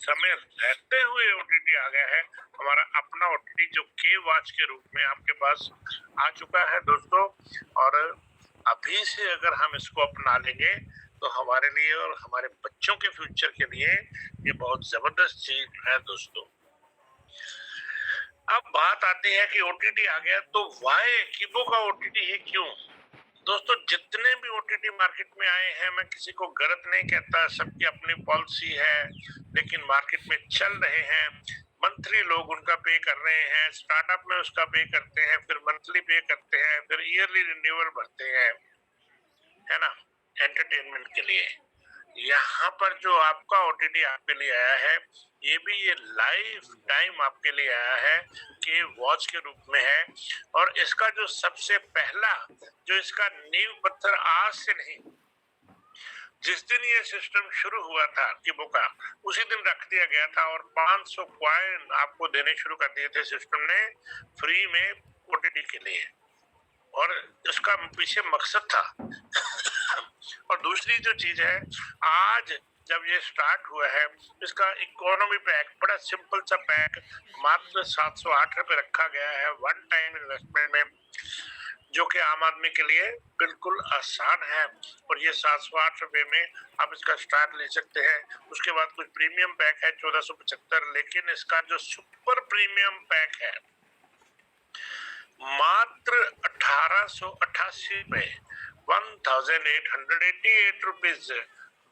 समय रहते हुए ओटीटी आ गया है। हमारा अपना ओटीटी जो के वॉच के रूप में आपके पास आ चुका है दोस्तों। और अभी से अगर हम इसको अपना लेंगे तो हमारे लिए और हमारे बच्चों के फ्यूचर के लिए ये बहुत जबरदस्त चीज है दोस्तों। अब बात आती है कि ओटीटी आ गया तो वाई किबो का ओटीटी है क्यों। दोस्तों जितने भी ओटीटी मार्केट में आए हैं, मैं किसी को गलत नहीं कहता, सबकी अपनी पॉलिसी है, लेकिन मार्केट में चल रहे हैं। मंथली लोग उनका पे कर रहे हैं, स्टार्टअप में उसका पे करते हैं, फिर मंथली पे करते हैं, फिर ईयरली रिन्यूअल भरते हैं, है ना, एंटरटेनमेंट के लिए। यहाँ पर जो आपका ओटीटी आपके लिए आया है, ये लाइफ टाइम आपके लिए आया है कि वॉच के रूप में है। और इसका जो सबसे पहला जो इसका नींव पत्थर आज से नहीं, जिस दिन ये सिस्टम शुरू हुआ था किबो का, उसी दिन रख दिया गया था और 500 कॉइन आपको देने शुरू कर दिए थे सिस्टम ने फ्री में ओटीटी के लिए। और इसका पीछे मकसद था। और दूसरी जो चीज है, आज जब ये स्टार्ट हुआ है, इसका इकोनॉमी पैक बड़ा सिंपल सा पैक मात्र 708 रुपए रखा गया है वन टाइम इन्वेस्टमेंट में, जो कि आम आदमी के लिए बिल्कुल आसान है। और ये 708 रुपए में आप इसका स्टार्ट ले सकते हैं। उसके बाद कुछ प्रीमियम पैक है 1475, लेकिन इसका जो सुपर प्रीमियम पैक है मात्र 1888 रुपए, 1888 रुपीज,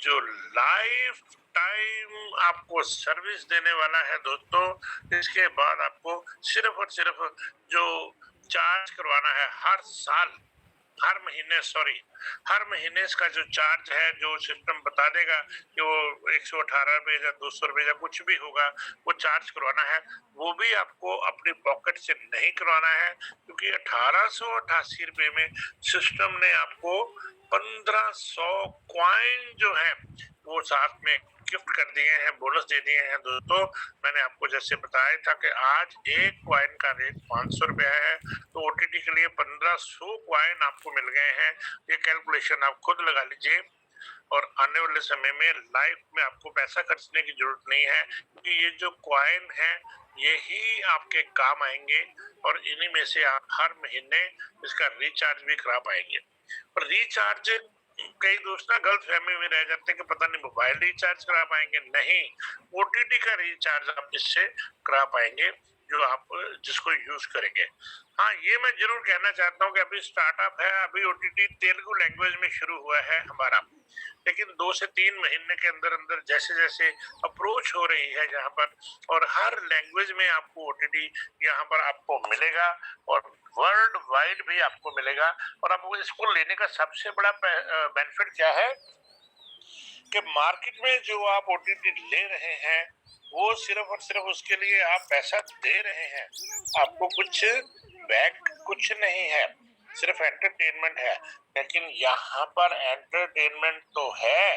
जो लाइफ टाइम आपको सर्विस देने वाला है दोस्तों। इसके बाद आपको सिर्फ और सिर्फ जो चार्ज करवाना है हर साल, हर महीने, सॉरी, हर महीने इसका जो चार्ज है, जो सिस्टम बता देगा कि वो 118 रुपए या 200 रुपए या कुछ भी होगा, वो चार्ज करवाना है। वो भी आपको अपनी पॉकेट से नहीं करवाना है, क्योंकि 1888 रुपए में सिस्टम ने आपको 1500 क्वाइन जो है वो साथ में गिफ्ट कर दिए हैं, बोनस दे दिए हैं दोस्तों। मैंने आपको जैसे बताया था कि आज एक क्वाइन का रेट 500 रुपया है, तो ओटीटी के लिए 1500 क्वाइन आपको मिल गए हैं। ये कैलकुलेशन आप खुद लगा लीजिए। और आने वाले समय में लाइफ में आपको पैसा खर्चने की जरूरत नहीं है, क्योंकि ये जो क्वाइन है यही आपके काम आएंगे। और इन्हीं में से आप हर महीने इसका रिचार्ज भी करा पाएंगे। और रिचार्ज, कई दोस्त ना गलत फहमी में रह जाते हैं कि पता नहीं मोबाइल रिचार्ज करा पाएंगे, नहीं, ओटीटी का रिचार्ज आप इससे करा पाएंगे, जो आप जिसको यूज करेंगे। हाँ, ये मैं जरूर कहना चाहता हूँ कि अभी स्टार्टअप है, अभी ओटीटी तेलुगु लैंग्वेज में शुरू हुआ है हमारा, लेकिन 2 से 3 महीने के अंदर अंदर जैसे जैसे अप्रोच हो रही है यहाँ पर, और हर लैंग्वेज में आपको ओटीटी यहाँ पर आपको मिलेगा, और वर्ल्ड वाइड भी आपको मिलेगा। और अब इसको लेने का सबसे बड़ा बेनिफिट क्या है कि मार्केट में जो आप ओटीटी ले रहे हैं, वो सिर्फ और सिर्फ उसके लिए आप पैसा दे रहे हैं, आपको कुछ बैक कुछ नहीं है, सिर्फ एंटरटेनमेंट है। लेकिन यहाँ पर एंटरटेनमेंट तो है,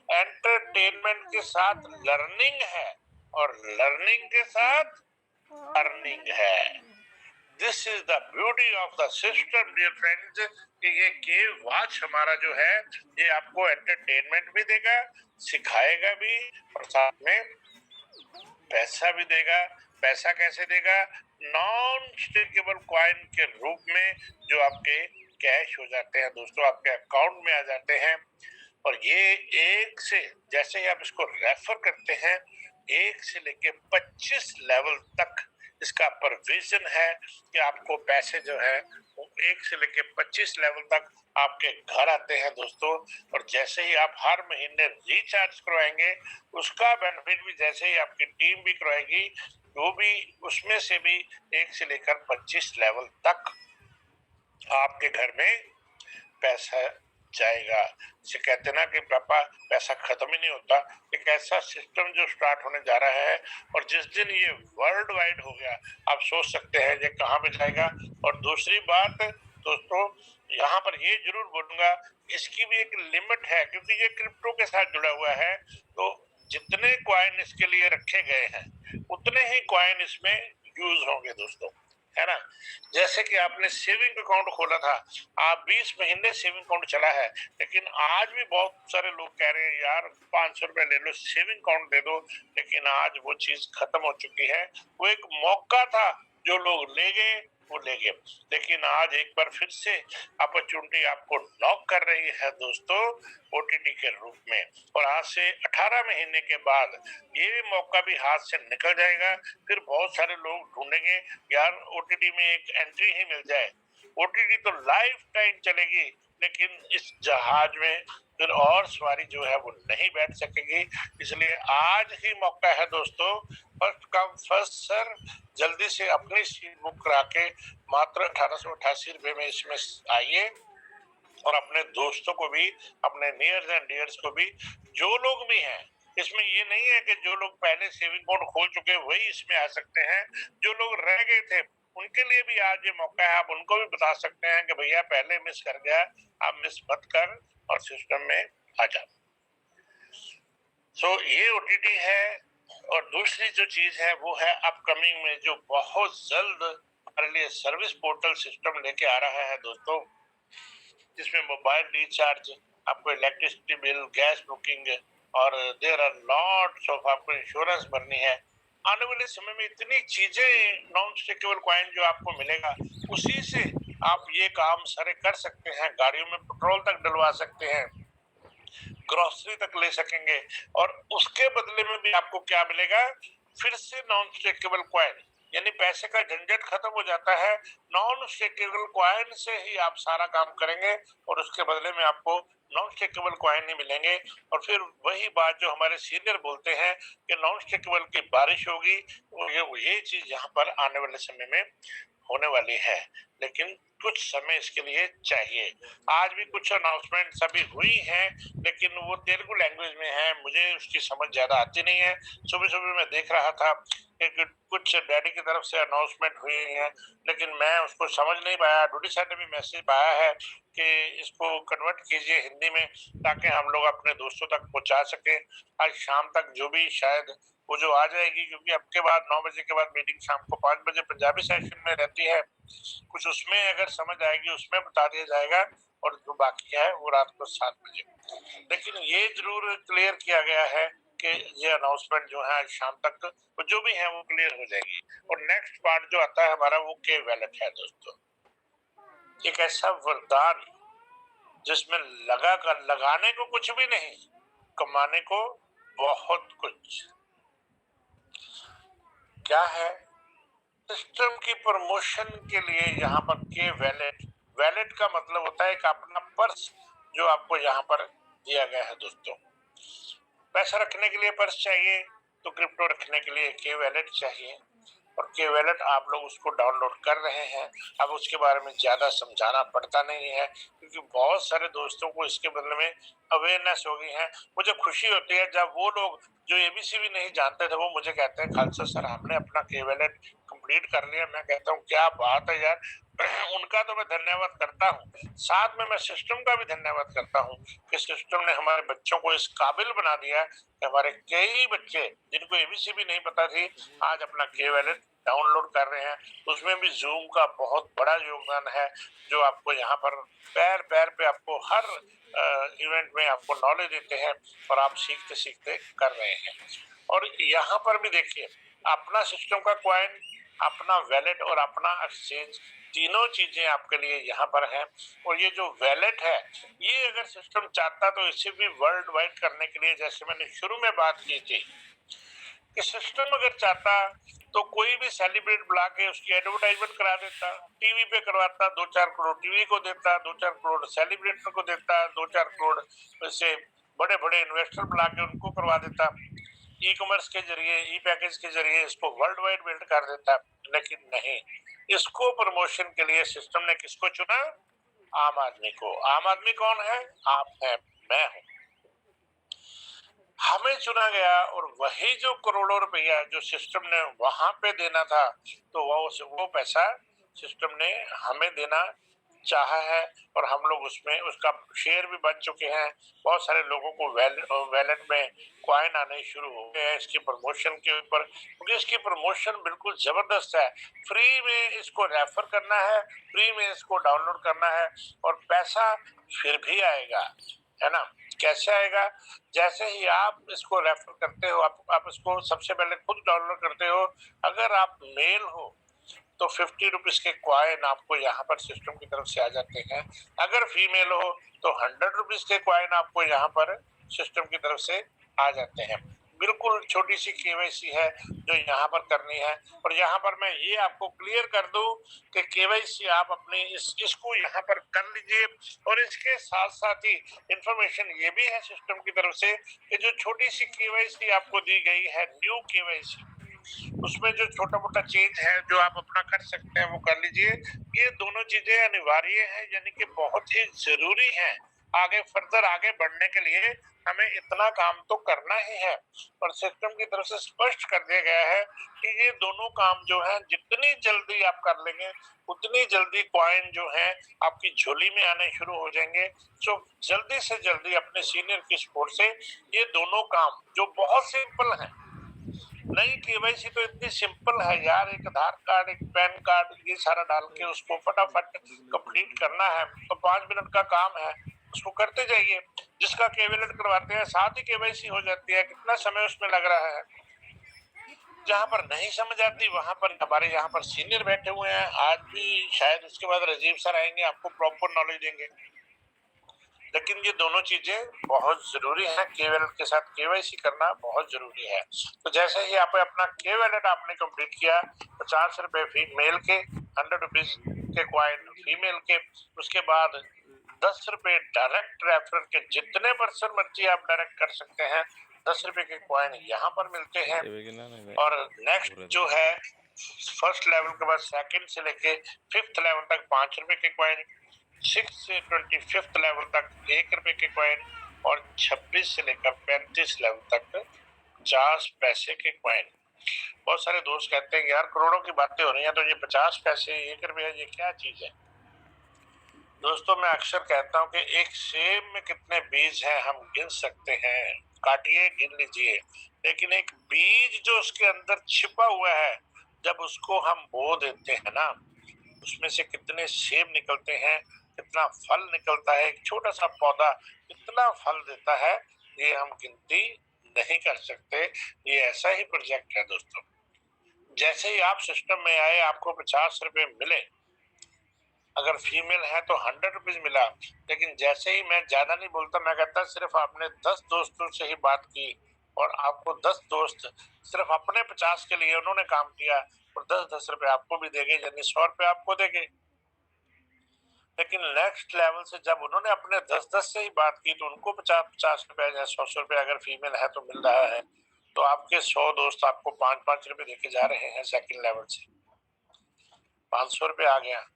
एंटरटेनमेंट के साथ लर्निंग है, और लर्निंग के साथ अर्निंग है। This is the beauty of the system dear friends, कि ये के वॉच हमारा जो है, ये आपको एंटरटेनमेंट भी देगा, सिखाएगा भी, और साथ में पैसा भी देगा। पैसा कैसे देगा? नॉन स्टेकेबल कॉइन के रूप में, जो आपके कैश हो जाते हैं दोस्तों, आपके अकाउंट में आ जाते हैं। और ये एक से, जैसे ही आप इसको रेफर करते हैं, 1 से लेके 25 लेवल तक इसका प्रोविजन है कि आपको पैसे जो है वो 1 से लेके 25 लेवल तक आपके घर आते हैं दोस्तों। और जैसे ही आप हर महीने रिचार्ज करवाएंगे, उसका बेनिफिट भी जैसे ही आपकी टीम भी करवाएगी, वो भी उसमें से भी 1 से लेकर 25 लेवल तक आपके घर में पैसा जाएगा। इसे कहते ना कि पापा पैसा खत्म ही नहीं होता। एक ऐसा सिस्टम जो स्टार्ट होने जा रहा है, और जिस दिन ये वर्ल्ड वाइड हो गया, आप सोच सकते हैं ये कहाँ पे जाएगा। और दूसरी बात दोस्तों, यहाँ पर ये जरूर बोलूंगा, इसकी भी एक लिमिट है, क्योंकि ये क्रिप्टो के साथ जुड़ा हुआ है। तो जितने कॉइन इसके लिए रखे गए हैं, उतने ही कॉइन इसमें यूज होंगे दोस्तों, है ना? जैसे कि आपने सेविंग अकाउंट खोला था, आप 20 महीने सेविंग अकाउंट चला है, लेकिन आज भी बहुत सारे लोग कह रहे हैं यार 500 रुपए ले लो, सेविंग अकाउंट दे दो, लेकिन आज वो चीज खत्म हो चुकी है। वो एक मौका था, जो लोग ले गए वो ले गए, लेकिन आज एक बार फिर से अपॉर्चुनिटी आपको नॉक कर रही है दोस्तों, ओटीटी के रूप में। और आज से 18 महीने के बाद ये मौका भी हाथ से निकल जाएगा। फिर बहुत सारे लोग ढूंढेंगे यार ओटीटी में एक एंट्री ही मिल जाए। ओटीटी तो लाइफ टाइम चलेगी, लेकिन इस जहाज में फिर और सवारी जो है वो नहीं बैठ सकेगी। इसलिए आज ही मौका है दोस्तों, फर्स्ट कम फर्स्ट सर, जल्दी से अपनी सीट बुक करा के मात्र 1888 रुपए में इसमें आइए, और अपने दोस्तों को भी, अपने नियर्स एंड डियर्स को भी, जो लोग भी हैं, इसमें ये नहीं है कि जो लोग पहले सेविंग अकाउंट खोल चुके हैं वही इसमें आ सकते हैं। जो लोग रह गए थे उनके लिए भी आज ये मौका है, आप उनको भी बता सकते हैं कि भैया पहले मिस कर गया, आप मिस मत कर और सिस्टम में आ जा। सो ये ओटीटी है। और दूसरी जो चीज है वो है अपकमिंग में जो बहुत जल्द हमारे लिए सर्विस पोर्टल सिस्टम लेके आ रहा है दोस्तों, जिसमें मोबाइल रिचार्ज, आपको इलेक्ट्रिसिटी बिल, गैस बुकिंग, और देयर आर लॉट्स ऑफ, आपको इंश्योरेंस भरनी है। आने वाले समय में इतनी चीजें, नॉन स्टेकेबल कॉइन जो आपको मिलेगा, उसी से आप ये काम सारे कर सकते हैं, गाड़ियों में पेट्रोल तक डलवा सकते हैं, ग्रोसरी तक ले सकेंगे। और उसके बदले में भी आपको क्या मिलेगा, फिर से नॉन स्टेकेबल कॉइन, यानी पैसे का झंझट खत्म हो जाता है। नॉन स्टेकेबल कॉइन से ही आप सारा काम करेंगे, और उसके बदले में आपको नॉन स्टेकेबल कॉइन ही मिलेंगे। और फिर वही बात जो हमारे सीनियर बोलते हैं कि नॉन स्टेकेबल की बारिश होगी, ये चीज यहाँ पर आने वाले समय में होने वाली है, लेकिन कुछ समय इसके लिए चाहिए। आज भी कुछ अनाउंसमेंट अभी हुई हैं, लेकिन वो तेलुगु लैंग्वेज में है, मुझे उसकी समझ ज्यादा आती नहीं है। सुबह सुबह मैं देख रहा था कि कुछ डैडी की तरफ से अनाउंसमेंट हुई है, लेकिन मैं उसको समझ नहीं पाया। डूडी साहब ने भी मैसेज पाया है कि इसको कन्वर्ट कीजिए हिंदी में, ताकि हम लोग अपने दोस्तों तक पहुंचा सके। आज शाम तक जो भी शायद वो जो आ जाएगी, क्योंकि अब के बाद 9 बजे के बाद मीटिंग शाम को 5 बजे पंजाबी सेशन में रहती है, कुछ उसमें अगर समझ आएगी उसमें बता दिया जाएगा, और जो बाकी है वो रात को 7 बजे। लेकिन ये जरूर क्लियर किया गया है कि ये अनाउंसमेंट जो है शाम तक वो जो भी है वो क्लियर हो जाएगी। और नेक्स्ट पार्ट जो आता है हमारा वो के वैलेट है दोस्तों, एक ऐसा वरदान जिसमें लगाने को कुछ भी नहीं, कमाने को बहुत कुछ। क्या है, सिस्टम की प्रमोशन के लिए यहाँ पर के वैलेट, वैलेट का मतलब होता है एक अपना पर्स जो आपको यहाँ पर दिया गया है दोस्तों। पैसा रखने के लिए पर्स चाहिए, तो क्रिप्टो रखने के लिए के वैलेट चाहिए, और के वैलेट आप लोग उसको डाउनलोड कर रहे हैं। अब उसके बारे में ज्यादा समझाना पड़ता नहीं है, क्योंकि बहुत सारे दोस्तों को इसके बदले में अवेयरनेस हो गई है। मुझे खुशी होती है जब वो लोग जो एबीसी भी नहीं जानते थे वो मुझे कहते हैं खालसा सर हमने अपना के वैलेट कंप्लीट कर लिया। मैं कहता हूँ क्या बात है यार, उनका तो मैं धन्यवाद करता हूँ, साथ में मैं सिस्टम का भी धन्यवाद करता हूँ कि सिस्टम ने हमारे बच्चों को इस काबिल बना दिया कि हमारे कई बच्चे जिनको एबीसी भी नहीं पता थी आज अपना के वैलेट डाउनलोड कर रहे हैं। उसमें भी जूम का बहुत बड़ा योगदान है, जो आपको यहाँ पर पैर पैर पे आपको हर इवेंट में आपको नॉलेज देते हैं, और आप सीखते सीखते कर रहे हैं। और यहाँ पर भी देखिए, अपना सिस्टम का कॉइन, अपना वैलेट और अपना एक्सचेंज, तीनों चीजें आपके लिए यहाँ पर हैं। और ये जो वैलेट है, ये अगर सिस्टम चाहता तो इसे भी वर्ल्ड वाइड करने के लिए, जैसे मैंने शुरू में बात की थी कि सिस्टम अगर चाहता तो कोई भी सेलिब्रिटी बुला के उसकी एडवर्टाइजमेंट करा देता, टीवी पे करवाता, 2-4 करोड़ टीवी को देता, 2-4 करोड़ सेलिब्रिटी को देता, 2-4 करोड़ से बड़े बड़े इन्वेस्टर बुला के उनको करवा देता, ई कॉमर्स के जरिए, ई पैकेज के जरिए इसको वर्ल्ड वाइड बिल्ड कर देता। लेकिन नहीं, इसको प्रमोशन के लिए सिस्टम ने किसको चुना, आम आदमी को। आम आदमी कौन है, आप है, मैं हूं, हमें चुना गया। और वही जो करोड़ों रुपया जो सिस्टम ने वहां पे देना था, तो वो पैसा सिस्टम ने हमें देना चाहा है और हम लोग उसमें उसका शेयर भी बन चुके हैं। बहुत सारे लोगों को वैलेट में कॉइन आने शुरू हो गए हैं इसकी प्रमोशन के ऊपर, क्योंकि इसकी प्रमोशन बिल्कुल जबरदस्त है। फ्री में इसको रेफर करना है, फ्री में इसको डाउनलोड करना है और पैसा फिर भी आएगा, है ना? कैसे आएगा? जैसे ही आप इसको रेफर करते हो, आप इसको सबसे पहले खुद डाउनलोड करते हो। अगर आप मेल हो तो 50 रुपीज के कॉइन आपको यहाँ पर सिस्टम की तरफ से आ जाते हैं। अगर फीमेल हो तो 100 रुपीज के कॉइन आपको यहाँ पर सिस्टम की तरफ से आ जाते हैं। बिल्कुल छोटी सी केवाईसी है जो यहाँ पर करनी है। और यहाँ पर मैं ये आपको क्लियर कर दूं कि केवाईसी आप अपनी इसको यहाँ पर कर लीजिए। और इसके साथ साथ ही इंफॉर्मेशन ये भी है सिस्टम की तरफ से कि जो छोटी सी केवाईसी आपको दी गई है, न्यू केवाईसी, उसमें जो छोटा मोटा चेंज है जो आप अपना कर सकते हैं वो कर लीजिए। ये दोनों चीजें अनिवार्य है, यानी कि बहुत ही जरूरी है। आगे फर्दर आगे बढ़ने के लिए हमें इतना काम तो करना ही है। और सिस्टम की तरफ से स्पष्ट कर दिया गया है कि ये दोनों काम जो है जितनी जल्दी आप कर लेंगे उतनी जल्दी कॉइन जो है आपकी झोली में आने शुरू हो जाएंगे। तो जल्दी से जल्दी अपने सीनियर की सपोर्ट से ये दोनों काम जो बहुत सिंपल है, नई केवाईसी तो इतनी सिंपल है यार, एक आधार कार्ड, एक पैन कार्ड, ये सारा डाल के उसको फटाफट कंप्लीट करना है तो 5 मिनट का काम है, उसको करते जाइए। जिसका केवाईसी करवाते हैं साथ ही केवाईसी हो जाती है, कितना समय उसमें लग रहा है। जहाँ पर नहीं समझ आती वहां पर हमारे यहाँ पर सीनियर बैठे हुए हैं, आज भी शायद उसके बाद राजीव सर आएंगे, आपको प्रॉपर नॉलेज देंगे। लेकिन ये दोनों चीजें बहुत जरूरी है, केवैलेट के साथ केवाईसी करना बहुत जरूरी है। तो जैसे ही आप अपना केवैलेट आपने कंप्लीट किया, 50 रुपए मेल के, 100 रुपीज के कॉइन फीमेल के, उसके बाद 10 रुपए डायरेक्ट रेफरल के, जितने पर्सन मर्जी आप डायरेक्ट कर सकते हैं, 10 रुपए के कॉइन यहाँ पर मिलते हैं। और नेक्स्ट जो है फर्स्ट लेवल के बाद सेकंड से लेके 5th लेवल तक 5 रुपए के कॉइन, 6 से 25th लेवल तक 1 रुपए के कॉइन, और 26 से लेकर 35 लेवल तक 50 पैसे के कॉइन। बहुत सारे दोस्त कहते हैं यार करोड़ों की बातें हो रही हैं, तो ये 50 पैसे 1 रुपया ये क्या चीज है? दोस्तों मैं अक्सर कहता हूँ कि एक सेब में कितने बीज हैं हम गिन सकते हैं, काटिए गिन लीजिए। लेकिन एक बीज जो उसके अंदर छिपा हुआ है, जब उसको हम बो देते हैं ना, उसमें से कितने सेब निकलते हैं, कितना फल निकलता है। एक छोटा सा पौधा कितना फल देता है, ये हम गिनती नहीं कर सकते। ये ऐसा ही प्रोजेक्ट है दोस्तों। जैसे ही आप सिस्टम में आए आपको 50 रुपए मिले, अगर फीमेल है तो 100 रुपीज मिला। लेकिन जैसे ही मैं ज्यादा नहीं बोलता, मैं कहता सिर्फ आपने 10 दोस्तों से ही बात की और आपको 10 दोस्त सिर्फ अपने 50 के लिए उन्होंने काम किया और 10-10 रुपए आपको भी देंगे, यानी 100 रुपए आपको देंगे। लेकिन नेक्स्ट लेवल से जब उन्होंने अपने 10-10 से ही बात की तो उनको 50-50 रुपए या 100 रुपए अगर फीमेल है तो मिल रहा है। तो आपके 100 दोस्त आपको 5-5 रुपए देके जा रहे हैं सेकंड लेवल से, 500 रुपए आ गया।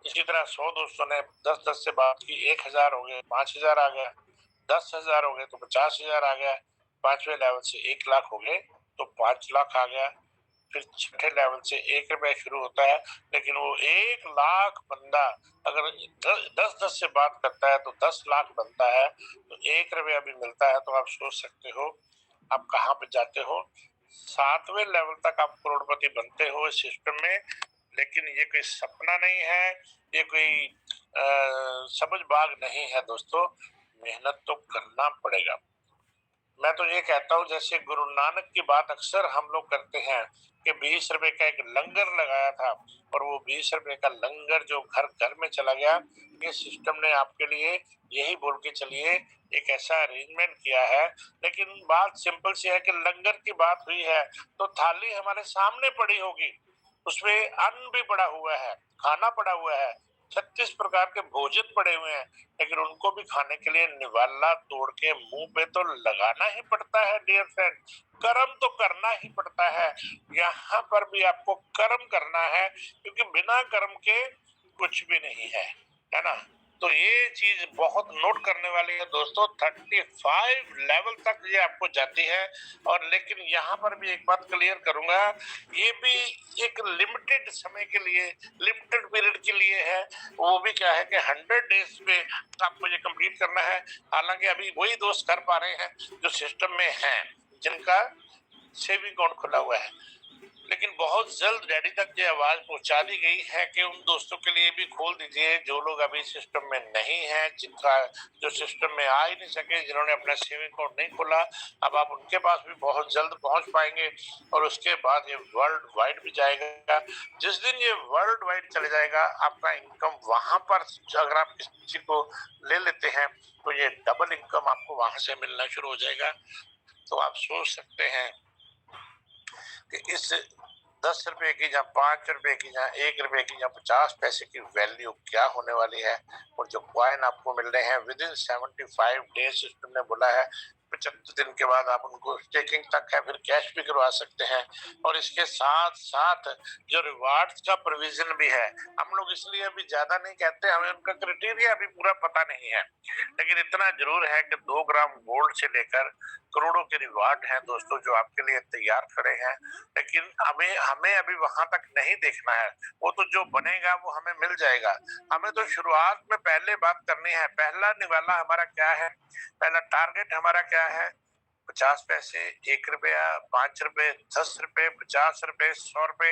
इसी तरह 100 दोस्तों ने 10-10 से बात की, 1000 हो गए, 5000 आ गया, 10,000 हो गए तो 50,000 आ गया, 5वें लेवल से 1 लाख हो गए तो 5 लाख आ गया। फिर छठे लेवल से 1 रुपया शुरू होता है, लेकिन वो 1 लाख बंदा अगर 10-10 से बात करता है तो 10 लाख बनता है, तो 1 रुपया भी मिलता है। तो आप सोच सकते हो आप कहाँ पे जाते हो। 7वें लेवल तक आप करोड़पति बनते हो इस सिस्टम में। लेकिन ये कोई सपना नहीं है, ये कोई समझ बाग नहीं है दोस्तों, मेहनत तो करना पड़ेगा। मैं तो ये कहता हूँ जैसे गुरु नानक की बात अक्सर हम लोग करते हैं कि 20 रुपए का एक लंगर लगाया था और वो 20 रुपए का लंगर जो घर घर में चला गया। ये सिस्टम ने आपके लिए यही बोल के चलिए एक ऐसा अरेंजमेंट किया है। लेकिन बात सिंपल सी है कि लंगर की बात हुई है तो थाली हमारे सामने पड़ी होगी, उसमें अन्न भी पड़ा हुआ है, खाना पड़ा हुआ है, 36 प्रकार के भोजन पड़े हुए हैं, लेकिन उनको भी खाने के लिए निवाला तोड़ के मुंह पे तो लगाना ही पड़ता है डियर फ्रेंड। कर्म तो करना ही पड़ता है। यहाँ पर भी आपको कर्म करना है, क्योंकि बिना कर्म के कुछ भी नहीं है ना। तो ये चीज बहुत नोट करने वाली है दोस्तों। 35 लेवल तक ये आपको जाती है। और लेकिन यहाँ पर भी एक बात क्लियर करूंगा, ये भी एक लिमिटेड समय के लिए, लिमिटेड पीरियड के लिए है। वो भी क्या है कि 100 डेज पे आपको ये कंप्लीट करना है। हालांकि अभी वही दोस्त कर पा रहे हैं जो सिस्टम में हैं, जिनका सेविंग अकाउंट खुला हुआ है। लेकिन बहुत जल्द डैडी तक ये आवाज पहुंचा दी गई है कि उन दोस्तों के लिए भी खोल दीजिए जो लोग अभी सिस्टम में नहीं है, जिनका जो सिस्टम में आ ही नहीं सके, जिन्होंने अपना सेविंग अकाउंट नहीं खोला। अब आप उनके पास भी बहुत जल्द पहुंच पाएंगे। और उसके बाद ये वर्ल्ड वाइड भी जाएगा। जिस दिन ये वर्ल्ड वाइड चले जाएगा, आपका इनकम वहां पर, अगर आप किसी को ले लेते हैं तो ये डबल इनकम आपको वहां से मिलना शुरू हो जाएगा। तो आप सोच सकते हैं कि इस 10 रुपए की या 5 रुपए की या 1 रुपए की या 50 पैसे की वैल्यू क्या होने वाली है। और जो कॉइन आपको मिल रहे हैं विद इन 75 डेज, सिस्टम ने बोला है 75 दिन के बाद आप उनको स्टेकिंग तक है, फिर कैश भी करवा सकते हैं। और इसके साथ साथ जो रिवार्ड्स का प्रोविजन भी है। हम लोग इसलिए अभी ज्यादा नहीं कहते, हमें उनका क्राइटेरिया अभी पूरा पता नहीं है। लेकिन इतना जरूर है कि 2 ग्राम गोल्ड से लेकर करोड़ों के रिवार्ड हैं दोस्तों, जो आपके लिए तैयार खड़े हैं। लेकिन हमें हमें अभी वहां तक नहीं देखना है। वो तो जो बनेगा वो हमें मिल जाएगा। हमें तो शुरुआत में पहले बात करनी है, पहला निवाला हमारा क्या है, पहला टारगेट हमारा क्या है। 50 पैसे, 1 रुपया, 5 रुपए, 10 रुपए, 50 रुपए, 100 रुपए,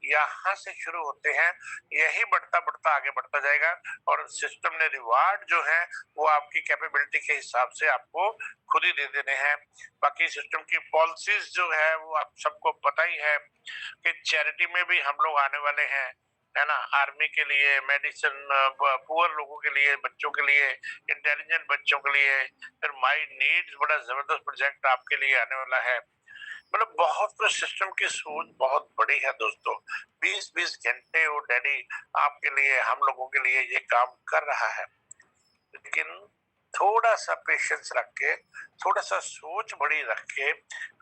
यहाँ से शुरू होते हैं। यही बढ़ता बढ़ता आगे बढ़ता जाएगा। और सिस्टम ने रिवार्ड जो है वो आपकी कैपेबिलिटी के हिसाब से आपको खुद ही दे देने हैं। बाकी सिस्टम की पॉलिसीज जो है वो आप सबको पता ही है कि चैरिटी में भी हम लोग आने वाले हैं, है ना। आर्मी के लिए, मेडिसिन, पुअर लोगों के लिए, बच्चों के लिए, इंटेलिजेंट बच्चों के लिए, फिर माई नीड्स बड़ा जबरदस्त प्रोजेक्ट आपके लिए आने वाला है। मतलब बहुत कुछ, सिस्टम की सोच बहुत बड़ी है दोस्तों। 20-20 घंटे वो डैडी आपके लिए, हम लोगों के लिए ये काम कर रहा है। लेकिन थोड़ा सा पेशेंस रख के, थोड़ा सा सोच बड़ी रख के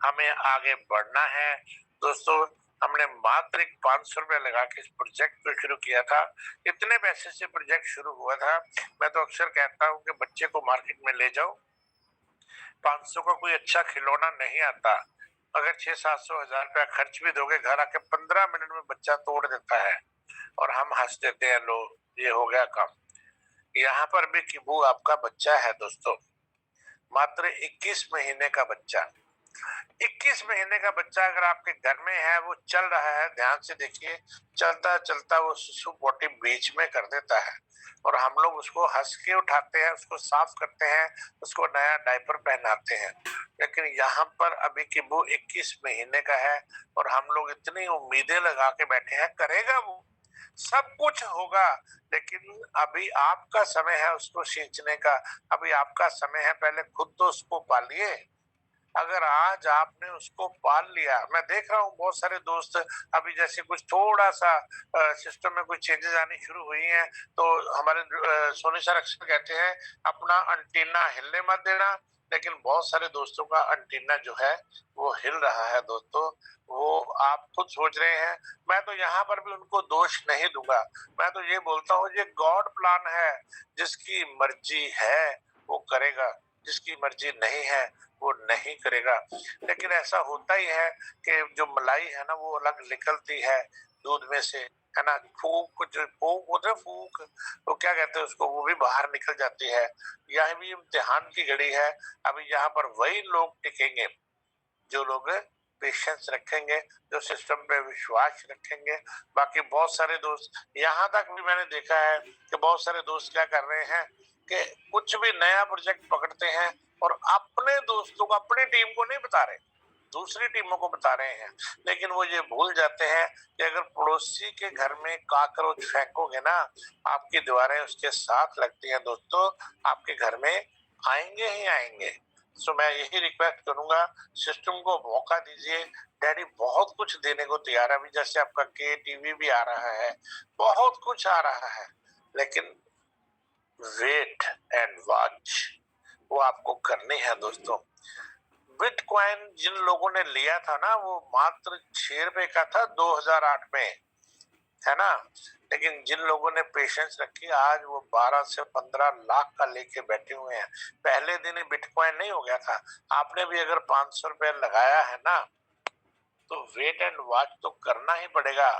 हमें आगे बढ़ना है दोस्तों। हमने मात्र एक 500 रुपया लगा के इस प्रोजेक्ट को शुरू किया था। इतने पैसे से प्रोजेक्ट शुरू हुआ था। मैं तो अक्सर कहता हूँ कि बच्चे को मार्केट में ले जाओ, 500 का कोई अच्छा खिलौना नहीं आता। अगर 600-700 रुपया खर्च भी दोगे, घर आके 15 मिनट में बच्चा तोड़ देता है और हम हंस देते हैं, लो ये हो गया काम। यहाँ पर भी किबू आपका बच्चा है दोस्तों, मात्र 21 महीने का बच्चा। 21 महीने का बच्चा अगर आपके घर में है, वो चल रहा है, ध्यान से देखिए, चलता चलता वो शिशु पोटी बीच में कर देता है। और हम लोग उसको हंस के उठाते हैं, उसको साफ करते हैं, उसको नया डायपर पहनाते हैं। लेकिन यहाँ पर अभी किबू 21 महीने का है और हम लोग इतनी उम्मीदें लगा के बैठे हैं, करेगा वो, सब कुछ होगा। लेकिन अभी आपका समय है उसको सींचने का, अभी आपका समय है, पहले खुद तो उसको पालिए। अगर आज आपने उसको पाल लिया, मैं देख रहा हूँ बहुत सारे दोस्त अभी जैसे कुछ थोड़ा सा सिस्टम में कुछ चेंजेस आनी शुरू हुई हैं, तो हमारे सोनी सर अक्सर कहते हैं अपना अंटीना हिलने मत देना। लेकिन बहुत सारे दोस्तों का अंटीना जो है वो हिल रहा है दोस्तों। वो आप खुद सोच रहे हैं। मैं तो यहाँ पर भी उनको दोष नहीं दूंगा। मैं तो ये बोलता हूँ ये गॉड प्लान है। जिसकी मर्जी है वो करेगा, जिसकी मर्जी नहीं है वो नहीं करेगा। लेकिन ऐसा होता ही है कि जो मलाई है ना वो अलग निकलती है दूध में से, है ना। फूक, जो फूक होता है, फूक तो क्या कहते हैं उसको, वो भी बाहर निकल जाती है। यह भी इम्तिहान की घड़ी है। अभी यहाँ पर वही लोग टिकेंगे जो लोग पेशेंस रखेंगे, जो सिस्टम पे विश्वास रखेंगे। बाकी बहुत सारे दोस्त, यहाँ तक भी मैंने देखा है कि बहुत सारे दोस्त क्या कर रहे हैं कि कुछ भी नया प्रोजेक्ट पकड़ते हैं और अपने दोस्तों को, अपनी टीम को नहीं बता रहे, दूसरी टीमों को बता रहे हैं। लेकिन वो ये भूल जाते हैं कि अगर पड़ोसी के घर में कॉकरोच फेंकोगे ना, आपकी दीवारें उसके साथ लगती हैं दोस्तों, आपके घर में आएंगे ही आएंगे। सो मैं यही रिक्वेस्ट करूंगा, सिस्टम को मौका दीजिए। डैडी बहुत कुछ देने को तैयार है। अभी जैसे आपका के टीवी भी आ रहा है, बहुत कुछ आ रहा है। लेकिन वेट एंड वॉच वो आपको करनी है दोस्तों। बिटकॉइन जिन लोगों ने लिया था ना, वो मात्र 6 रुपए का था 2008 में। है ना। लेकिन जिन लोगों ने पेशेंस रखी आज वो 12 से 15 लाख का लेके बैठे हुए हैं। पहले दिन ही बिटकॉइन नहीं हो गया था। आपने भी अगर 500 रुपए लगाया है ना तो वेट एंड वॉच तो करना ही पड़ेगा।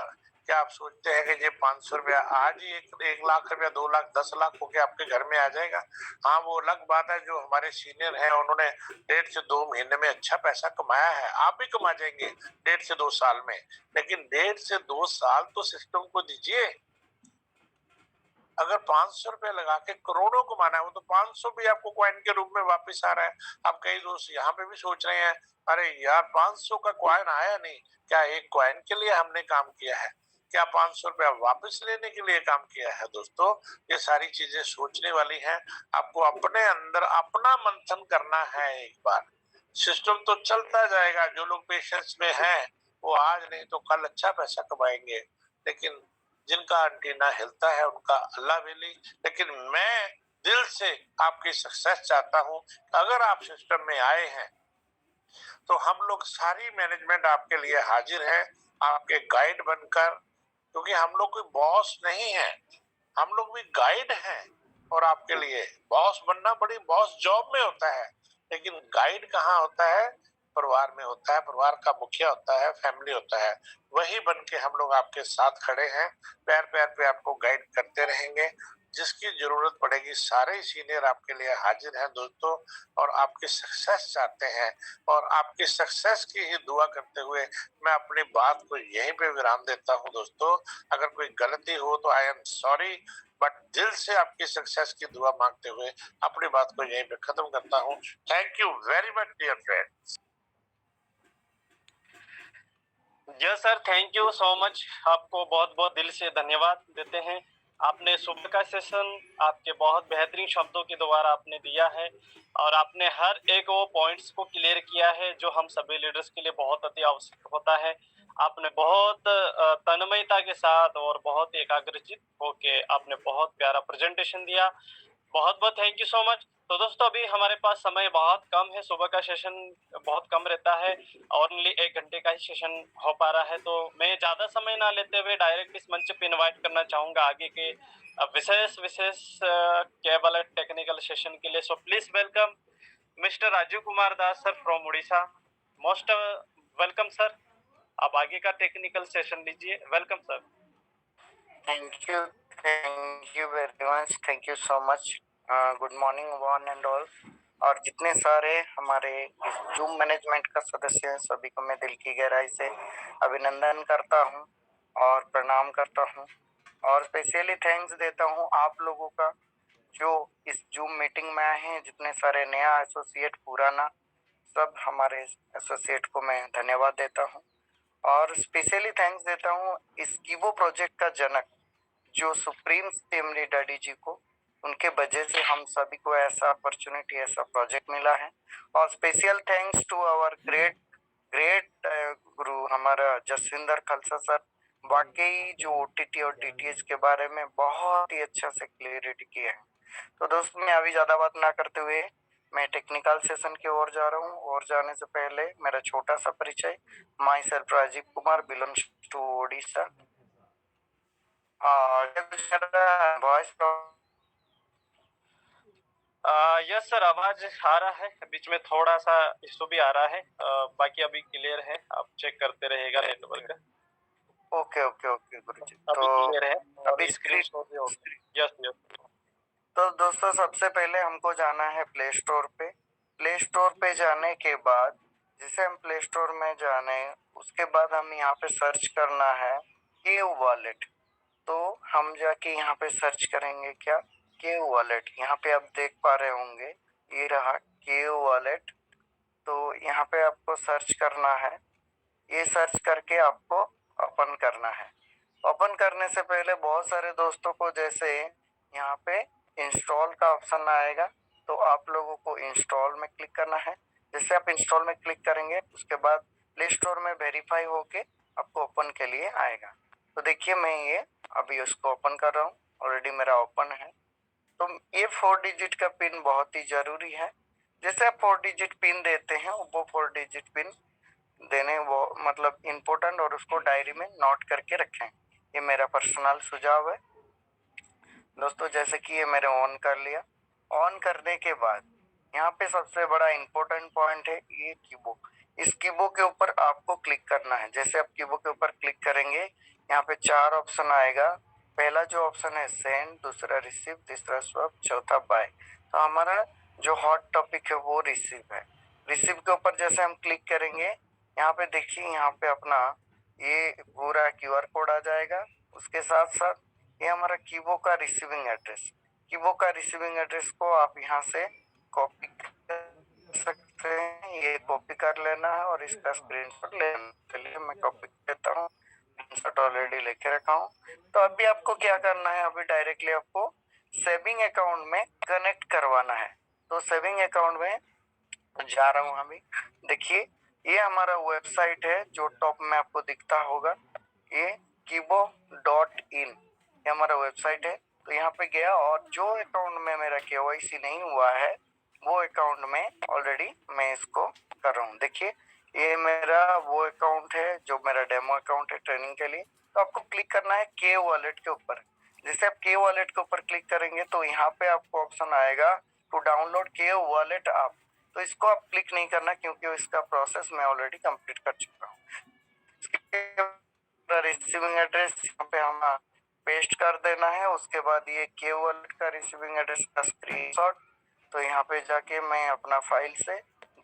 क्या आप सोचते हैं कि ये 500 रुपया आज ही 1 लाख रुपया 2 लाख 10 लाख होके आपके घर में आ जाएगा? हाँ, वो अलग बात है जो हमारे सीनियर हैं उन्होंने 1.5 से 2 महीने में अच्छा पैसा कमाया है। आप भी कमा जाएंगे 1.5 से 2 साल में। लेकिन 1.5 से 2 साल तो सिस्टम को दीजिए। अगर 500 रुपए लगा के करोड़ों कमाना है वो तो 500 भी आपको कॉइन के रूप में वापस आ रहा है। अब कई दोस्त यहाँ पे भी सोच रहे हैं अरे यार 500 का कॉइन आया नहीं, क्या एक कॉइन के लिए हमने काम किया है, क्या 500 रुपया वापस लेने के लिए काम किया है? दोस्तों ये सारी चीजें सोचने वाली हैं। आपको अपने अंदर अपना मंथन करना है। एक बार सिस्टम तो चलता जाएगा। जो लोग पेशेंस में हैं वो आज नहीं तो कल अच्छा पैसा कमाएंगे। लेकिन जिनका एंटीना हिलता है उनका अल्लाह वेली। लेकिन मैं दिल से आपकी सक्सेस चाहता हूं। अगर आप सिस्टम में आए हैं तो हम लोग सारी मैनेजमेंट आपके लिए हाजिर है, आपके गाइड बनकर। क्योंकि हम लोग कोई बॉस नहीं है, हम लोग भी गाइड हैं। और आपके लिए बॉस बनना बड़ी बॉस जॉब में होता है, लेकिन गाइड कहाँ होता है? परिवार में होता है। परिवार का मुखिया होता है, फैमिली होता है। वही बन के हम लोग आपके साथ खड़े हैं, पैर पैर पे आपको गाइड करते रहेंगे। जिसकी जरूरत पड़ेगी सारे सीनियर आपके लिए हाजिर हैं दोस्तों। और आपकी सक्सेस चाहते हैं। और आपकी सक्सेस की ही दुआ करते हुए मैं अपनी बात को यहीं पे विराम देता हूं दोस्तों। अगर कोई गलती हो तो आई एम सॉरी, बट दिल से आपकी सक्सेस की दुआ मांगते हुए अपनी बात को यहीं पे खत्म करता हूं। Thank you very much dear friends. Yes sir, thank you so much. आपको बहुत बहुत दिल से धन्यवाद देते हैं। आपने सुबह का सेशन आपके बहुत बेहतरीन शब्दों के द्वारा आपने दिया है और आपने हर एक वो पॉइंट्स को क्लियर किया है जो हम सभी लीडर्स के लिए बहुत अति आवश्यक होता है। आपने बहुत तन्मयता के साथ और बहुत एकाग्रचित होके आपने बहुत प्यारा प्रेजेंटेशन दिया। बहुत बहुत थैंक यू सो मच। तो दोस्तों अभी हमारे पास समय बहुत कम है, सुबह का सेशन बहुत कम रहता है, ओनली 1 घंटे का ही सेशन हो पा रहा है। तो मैं ज़्यादा समय ना लेते हुए डायरेक्ट इस मंच पे इनवाइट करना चाहूँगा आगे के विशेष केवल टेक्निकल सेशन के लिए। So please welcome mister Rajiv Kumar Das sir from Orissa. Most welcome sir, आप आगे का टेक्निकल सेशन लीजिए। Welcome sir. Thank you very much, thank you so much. Good morning one and all. और जितने सारे हमारे इस जूम मैनेजमेंट का सदस्य हैं सभी को मैं दिल की गहराई से अभिनंदन करता हूं और प्रणाम करता हूं। और स्पेशली थैंक्स देता हूं आप लोगों का जो इस जूम मीटिंग में आए हैं। जितने सारे नया एसोसिएट, पुराना, सब हमारे एसोसिएट को मैं धन्यवाद देता हूं। और स्पेशली थैंक्स देता हूं इस कीबो प्रोजेक्ट का जनक जो सुप्रीम एमडी डैडी जी को, उनके वजह से हम सभी को ऐसा अपॉर्चुनिटी, ऐसा प्रोजेक्ट मिला है। और special thanks to our great guru हमारा जसविंदर खलसा सर। वाकई जो ओटीटी और डीटीएच के बारे में बहुत ही अच्छा से क्लियरिटी किया है। तो दोस्तों मैं अभी ज्यादा बात ना करते हुए मैं टेक्निकल सेशन की ओर जा रहा हूँ। और जाने से पहले मेरा छोटा सा परिचय, myself Rajiv Kumar, belongs to Odisha. Voice yes sir, आवाज आ रहा है, बीच में थोड़ा सा इशू भी आ रहा है, बाकी अभी क्लियर है, आप चेक करते रहेगा नेटवर्क। ओके ओके ओके गुरुजी, अभी क्लियर है, अभी स्क्रीन शॉट भी हो गया। Yes yes. तो दोस्तों सबसे पहले हमको जाना है प्ले स्टोर पे। प्ले स्टोर पे जाने के बाद जिसे हम प्ले स्टोर में जाने उसके बाद हम यहाँ पे सर्च करना है केव वॉलेट। तो हम जाके यहाँ पे सर्च करेंगे क्या, केव वॉलेट। यहाँ पे आप देख पा रहे होंगे ये रहा केव वॉलेट। तो यहाँ पे आपको सर्च करना है, ये सर्च करके आपको ओपन करना है। ओपन करने से पहले बहुत सारे दोस्तों को जैसे यहाँ पे इंस्टॉल का ऑप्शन आएगा तो आप लोगों को इंस्टॉल में क्लिक करना है। जैसे आप इंस्टॉल में क्लिक करेंगे उसके बाद प्ले स्टोर में वेरीफाई होके आपको ओपन के लिए आएगा। तो देखिए मैं ये अभी उसको ओपन कर रहा हूँ, ऑलरेडी मेरा ओपन है। तो ये 4 डिजिट का पिन बहुत ही जरूरी है। जैसे आप 4 डिजिट पिन देते हैं वो 4 डिजिट पिन देने वो मतलब इम्पोर्टेंट, और उसको डायरी में नोट करके रखें। ये मेरा पर्सनल सुझाव है दोस्तों। जैसे कि ये मैंने ऑन कर लिया, ऑन करने के बाद यहाँ पे सबसे बड़ा इम्पोर्टेंट पॉइंट है ये कीबोर्ड। इस कीबोर्ड के ऊपर आपको क्लिक करना है। जैसे आप कीबोर्ड के ऊपर क्लिक करेंगे यहाँ पे 4 ऑप्शन आएगा। पहला जो ऑप्शन है सेंड, दूसरा रिसीव, तीसरा स्वैप, चौथा बाय। तो हमारा जो हॉट टॉपिक है वो रिसीव है। रिसीव के ऊपर जैसे हम क्लिक करेंगे यहाँ पे देखिए, यहाँ पे अपना ये पूरा QR कोड आ जाएगा। उसके साथ साथ ये हमारा कीबोर्ड का रिसीविंग एड्रेस, कीबोर्ड का रिसीविंग एड्रेस को आप यहाँ से कॉपी कर सकते हैं। ये कॉपी कर लेना है और इसका स्क्रीनशॉट लेना है। चलिए मैं कॉपी लेता हूँ, स्क्रीनशॉट ऑलरेडी लेके रखा हूँ। तो अभी आपको क्या करना है, अभी डायरेक्टली आपको सेविंग अकाउंट में कनेक्ट करवाना है। तो सेविंग अकाउंट में जा रहा हूँ अभी। देखिए ये हमारा वेबसाइट है जो टॉप में आपको दिखता होगा, ये kibo.in, ये हमारा वेबसाइट है। तो यहाँ पे गया और जो अकाउंट में मेरा KYC नहीं हुआ है वो अकाउंट में ऑलरेडी मैं इसको कर रहा हूँ। देखिए ये मेरा वो अकाउंट है जो मेरा डेमो अकाउंट है ट्रेनिंग के लिए। तो आपको क्लिक करना है K वॉलेट के ऊपर। जैसे आप K वॉलेट के ऊपर क्लिक करेंगे तो यहाँ पे आपको ऑप्शन आएगा to download K wallet app. तो इसको आप क्लिक नहीं करना क्योंकि इसका प्रोसेस मैं ऑलरेडी कंप्लीट कर चुका हूँ। रिसीविंग एड्रेस यहाँ पे हम पेस्ट कर देना है। उसके बाद ये K वॉलेट का रिसीविंग एड्रेस का स्क्रीनशॉट, तो यहाँ पे जाके मैं अपना फाइल से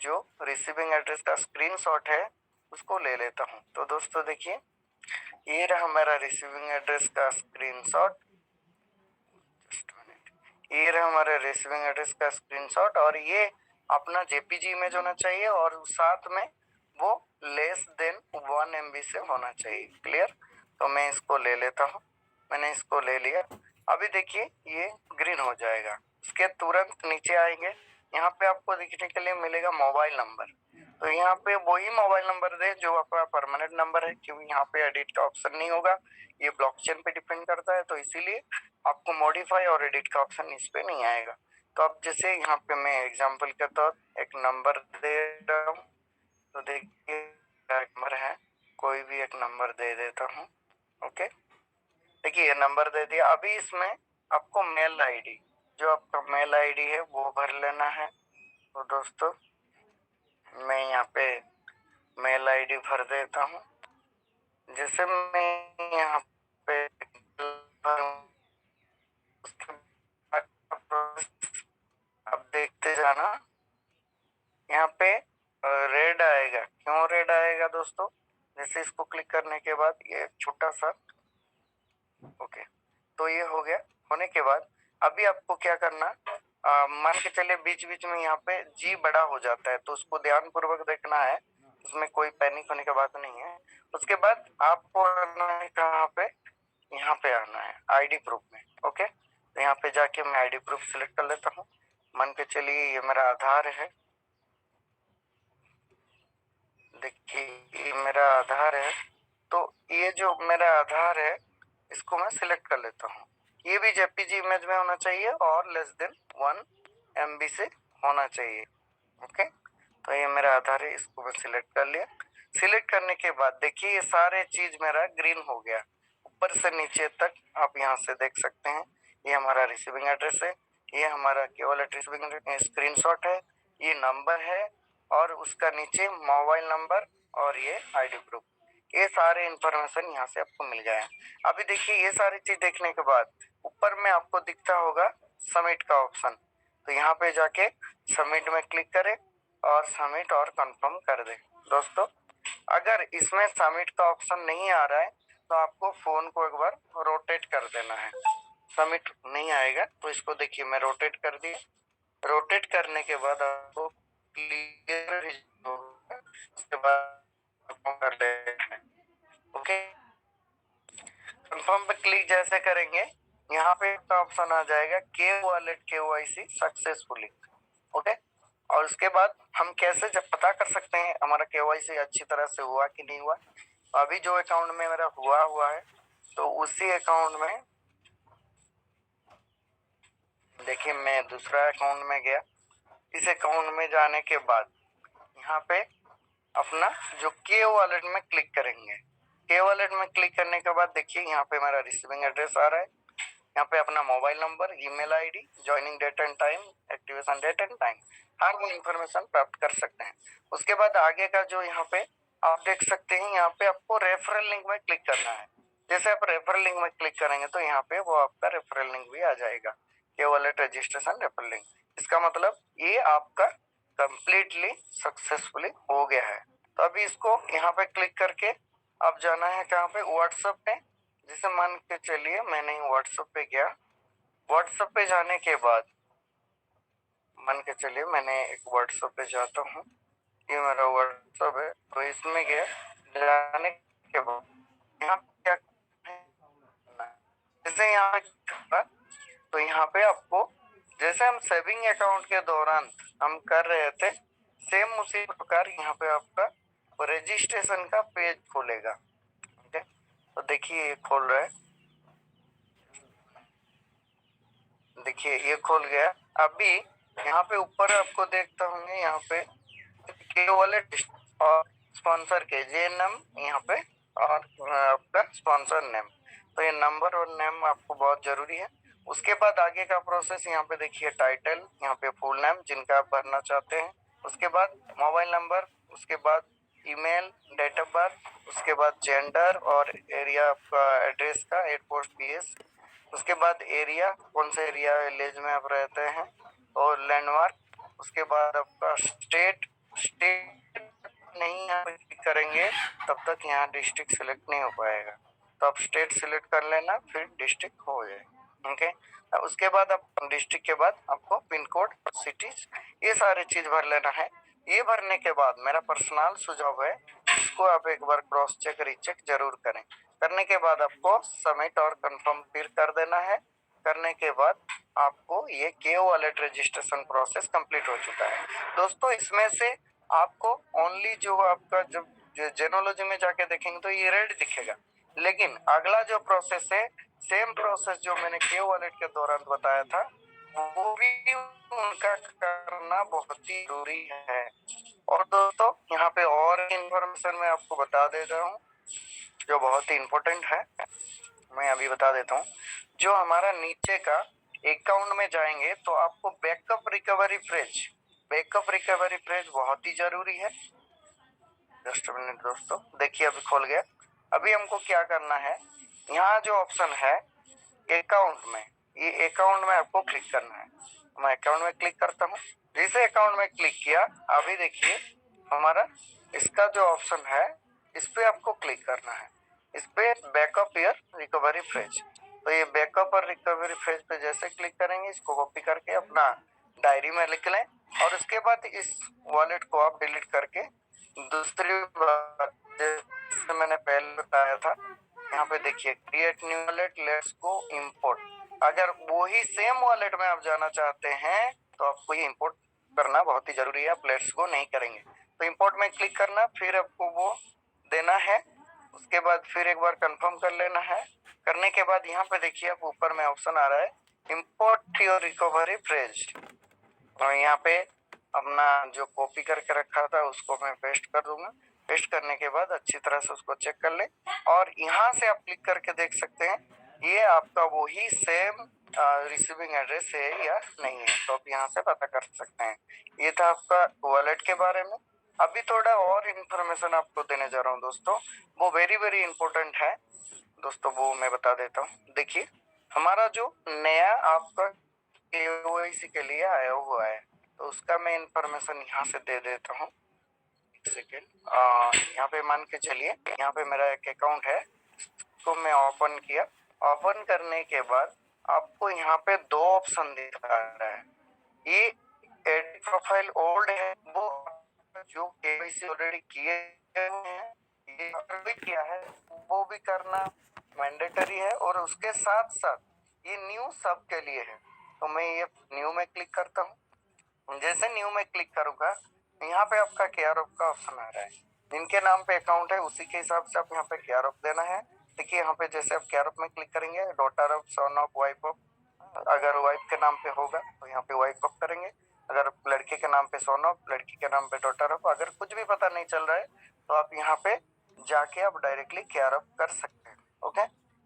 जो रिसीविंग एड्रेस का स्क्रीनशॉट है उसको ले लेता हूँ। तो दोस्तों देखिए ये रहा मेरा रिसीविंग एड्रेस का स्क्रीनशॉट। ये रहा हमारे रिसीविंग एड्रेस का स्क्रीनशॉट और ये अपना JPG इमेज होना चाहिए और साथ में वो लेस देन 1 MB से होना चाहिए। क्लियर? तो मैं इसको ले लेता हूँ। मैंने इसको ले लिया। अभी देखिए ये ग्रीन हो जाएगा। इसके तुरंत नीचे आएंगे, यहाँ पे आपको देखने के लिए मिलेगा मोबाइल नंबर। तो यहाँ पे वही मोबाइल नंबर दे जो आपका परमानेंट नंबर है, क्योंकि यहाँ पे एडिट का ऑप्शन नहीं होगा, ये ब्लॉकचेन पे डिपेंड करता है। तो इसीलिए आपको मॉडिफाई और एडिट का ऑप्शन इस पे नहीं आएगा। तो अब जैसे यहाँ पे मैं एग्जांपल के तौर एक नंबर दे रहा हूँ। तो देखिए नंबर है, कोई भी एक नंबर दे देता हूँ। ओके, देखिए ये नंबर दे दिया। अभी इसमें आपको मेल आईडी, जो आपका मेल आईडी है वो भर लेना है। तो दोस्तों मैं यहाँ पे मेल आईडी भर देता हूँ। जैसे मैं यहाँ पे उसके बाद अब देखते जाना, यहाँ पे रेड आएगा। क्यों रेड आएगा दोस्तों? जैसे इसको क्लिक करने के बाद ये छोटा सा, ओके, तो ये हो गया। होने के बाद अभी आपको क्या करना, मान के चलिए बीच बीच में यहाँ पे जी बड़ा हो जाता है, तो उसको ध्यान पूर्वक देखना है, उसमें कोई पैनिक होने की बात नहीं है। उसके बाद आपको आना है कहाँ पे, यहाँ पे आना है आईडी प्रूफ में। ओके, तो यहाँ पे जाके मैं आईडी प्रूफ सिलेक्ट कर लेता हूँ। मान के चलिए ये मेरा आधार है। देखिए ये मेरा आधार है। तो ये जो मेरा आधार है इसको मैं सिलेक्ट कर लेता हूँ। ये भी JPG इमेज में होना चाहिए और लेस देन 1 MB से होना चाहिए। ओके, तो ये मेरा आधार है, इसको मैं सिलेक्ट कर लिया। सिलेक्ट करने के बाद देखिए ये सारे चीज मेरा ग्रीन हो गया, ऊपर से नीचे तक आप यहाँ से देख सकते हैं। ये हमारा रिसीविंग एड्रेस है, ये हमारा केवल रिसीविंग स्क्रीनशॉट है, ये नंबर है और उसका नीचे मोबाइल नंबर और ये आईडी प्रूफ। ये सारे इंफॉर्मेशन यहाँ से आपको मिल गया है। अभी देखिए ये सारी चीज देखने के बाद ऊपर में आपको दिखता होगा सबमिट का ऑप्शन। तो यहाँ पे जाके सबमिट में क्लिक करें और सबमिट और कंफर्म कर दें। दोस्तों अगर इसमें सबमिट का ऑप्शन नहीं आ रहा है तो आपको फोन को एक बार रोटेट कर देना है। सबमिट नहीं आएगा तो इसको देखिए मैं रोटेट कर दिया। रोटेट करने के बाद आपको क्लियर होगा, उसके बाद कर लेना है। ओके, कंफर्म पे क्लिक जैसे करेंगे यहाँ पे आपका ऑप्शन आ जाएगा K wallet KYC successfully. Okay, और उसके बाद हम कैसे जब पता कर सकते हैं हमारा KYC अच्छी तरह से हुआ कि नहीं हुआ। अभी जो अकाउंट में मेरा हुआ है तो उसी अकाउंट में देखिए मैं दूसरा अकाउंट में गया। इस अकाउंट में जाने के बाद यहाँ पे अपना जो K वॉलेट में क्लिक करेंगे। के वॉलेट में क्लिक करने के बाद देखिए यहाँ पे मेरा रिसीविंग एड्रेस आ रहा है, यहाँ पे अपना mobile number, email ID, joining date and time, activation date and time, हर वो इन्फॉर्मेशन प्राप्त कर सकते हैं। उसके बाद आगे का जो यहाँ पे आप देख सकते हैं, यहाँ पे आपको रेफरल लिंक में क्लिक करना है। जैसे आप रेफरल लिंक में क्लिक करेंगे तो यहाँ पे वो आपका रेफरल लिंक भी आ जाएगा, के वॉलेट रजिस्ट्रेशन रेफरल लिंक। इसका मतलब ये आपका कंप्लीटली सक्सेसफुली हो गया है। तो अभी इसको यहाँ पे क्लिक करके अब जाना है कहाँ पे, व्हाट्सएप पे। जैसे मान के चलिए मैंने व्हाट्सएप पे गया, व्हाट्सएप पे जाने के बाद मान के चलिए मैंने एक व्हाट्सएप पे जाता हूँ, ये मेरा व्हाट्सएप है, तो इसमें गया, जाने के बाद यहाँ क्या करना है, जैसे यहाँ पे तो यहाँ पे आपको जैसे हम सेविंग अकाउंट के दौरान हम कर रहे थे, सेम उसी प्रकार यहाँ पे आपका रजिस्ट्रेशन का पेज खोलेगा। ठीक है, तो देखिए ये खोल रहा है, देखिए ये खोल गया। अभी यहाँ पे ऊपर आपको देखता होंगे, यहाँ पे के वॉलेट और स्पॉन्सर के जेएनएम यहाँ पे और आपका स्पॉन्सर नेम, तो ये नंबर और नेम आपको बहुत जरूरी है। उसके बाद आगे का प्रोसेस यहाँ पे देखिए, टाइटल, यहाँ पे फुल नेम जिनका आप भरना चाहते हैं, उसके बाद मोबाइल नंबर, उसके बाद ईमेल, डेट ऑफ बर्थ, उसके बाद जेंडर और एरिया आपका एड्रेस का 8 पोस्ट पीएस, उसके बाद एरिया, कौन सा एरिया विलेज में आप रहते हैं, और लैंडमार्क, उसके बाद आपका स्टेट नहीं यहाँ पे क्लिक करेंगे तब तक यहाँ डिस्ट्रिक्ट सिलेक्ट नहीं हो पाएगा, तो आप स्टेट सिलेक्ट कर लेना, फिर डिस्ट्रिक्ट हो जाए। ओके, उसके बाद आप डिस्ट्रिक्ट के बाद आपको पिन कोड, सिटीज, ये सारी चीज भर लेना है। ये भरने के बाद मेरा पर्सनल सुझाव है, इसको आप एक बार क्रॉस चेक रीचेक जरूर करें। करने के बाद आपको सबमिट और कंफर्म फिर कर देना है। करने के बाद आपको ये के वॉलेट रजिस्ट्रेशन प्रोसेस कंप्लीट हो चुका है। दोस्तों इसमें से आपको ओनली जो आपका जब जेनोलॉजी में जाके देखेंगे तो ये रेड दिखेगा, लेकिन अगला जो प्रोसेस है, सेम प्रोसेस जो मैंने के वॉलेट के दौरान बताया था, वो भी उनका करना बहुत ही जरूरी है। और दोस्तों यहाँ पे और इंफॉर्मेशन मैं आपको बता देता हूँ जो बहुत ही इम्पोर्टेंट है, मैं अभी बता देता हूँ। जो हमारा नीचे का अकाउंट में जाएंगे तो आपको बैकअप रिकवरी फ्रेज बहुत ही जरूरी है। जस्ट मिनट दोस्तों, देखिए अभी खोल गया। अभी हमको क्या करना है, यहाँ जो ऑप्शन है अकाउंट में, ये अकाउंट में आपको क्लिक करना है। मैं अकाउंट में क्लिक करता हूँ, जिसे अकाउंट में क्लिक किया, अभी देखिए हमारा इसका जो ऑप्शन है इस पे आपको क्लिक करना है, इस पे बैकअप ईयर रिकवरी फ्रेज। तो ये बैकअप और रिकवरी फ्रेज पे जैसे क्लिक करेंगे, इसको कॉपी करके अपना डायरी में लिख लें, और उसके बाद इस वॉलेट को आप डिलीट करके दूसरी बात जैसे मैंने पहले बताया था, यहाँ पे देखिए create new wallet, let's go import. अगर वही सेम वॉलेट में आप जाना चाहते हैं तो आपको ये इंपोर्ट करना बहुत ही जरूरी है, आप लेट्स गो नहीं करेंगे। तो इंपोर्ट में क्लिक करना, फिर आपको वो देना है, उसके बाद फिर एक बार कंफर्म कर लेना है। करने के बाद यहाँ पे देखिए आप ऊपर में ऑप्शन आ रहा है इंपोर्ट योर रिकवरी फ्रेज, और यहाँ पे अपना जो कॉपी करके रखा था उसको मैं पेस्ट कर दूंगा। पेस्ट करने के बाद अच्छी तरह से उसको चेक कर ले, और यहाँ से आप क्लिक करके देख सकते हैं ये आपका वही सेम रिसीविंग एड्रेस है या नहीं है, तो आप यहाँ से पता कर सकते हैं। ये था आपका वॉलेट के बारे में। अभी थोड़ा और इन्फॉर्मेशन आपको देने जा रहा हूँ दोस्तों, वो वेरी वेरी इंपॉर्टेंट है दोस्तों, वो मैं बता देता हूँ। देखिए हमारा जो नया आपका केवाईसी के लिए आया हुआ है, तो उसका मैं इन्फॉर्मेशन यहाँ से दे देता हूँ। एक सेकेंड, यहाँ पे मान के चलिए, यहाँ पे मेरा एक अकाउंट है, इसको मैं ओपन किया। ओपन करने के बाद आपको यहाँ पे दो ऑप्शन दिखा रहा है, ये एडिट प्रोफाइल ओल्ड है, वो जो केवाईसी ऑलरेडी किए हुए हैं, ये भी किया है, वो भी करना मैंडेटरी है, और उसके साथ साथ ये न्यू सब के लिए है। तो मैं ये न्यू में क्लिक करता हूँ। जैसे न्यू में क्लिक करूंगा, यहाँ पे आपका केआरएफ का ऑप्शन आ रहा है, जिनके नाम पे अकाउंट है उसी के हिसाब से आप यहाँ पे केआरएफ देना है। देखिए यहाँ पे जैसे आप केआरएफ में क्लिक करेंगे, daughter of, son of, wife of, अगर वाइफ के नाम पे होगा तो यहाँ पे वाइफ ऑफ करेंगे, अगर लड़के के नाम पे सन ऑफ, लड़की के नाम पे डॉटर ऑफ। अगर कुछ भी पता नहीं चल रहा है तो आप यहाँ पे जाके आप डायरेक्टली केयर अप कर सकते हैं। ओके,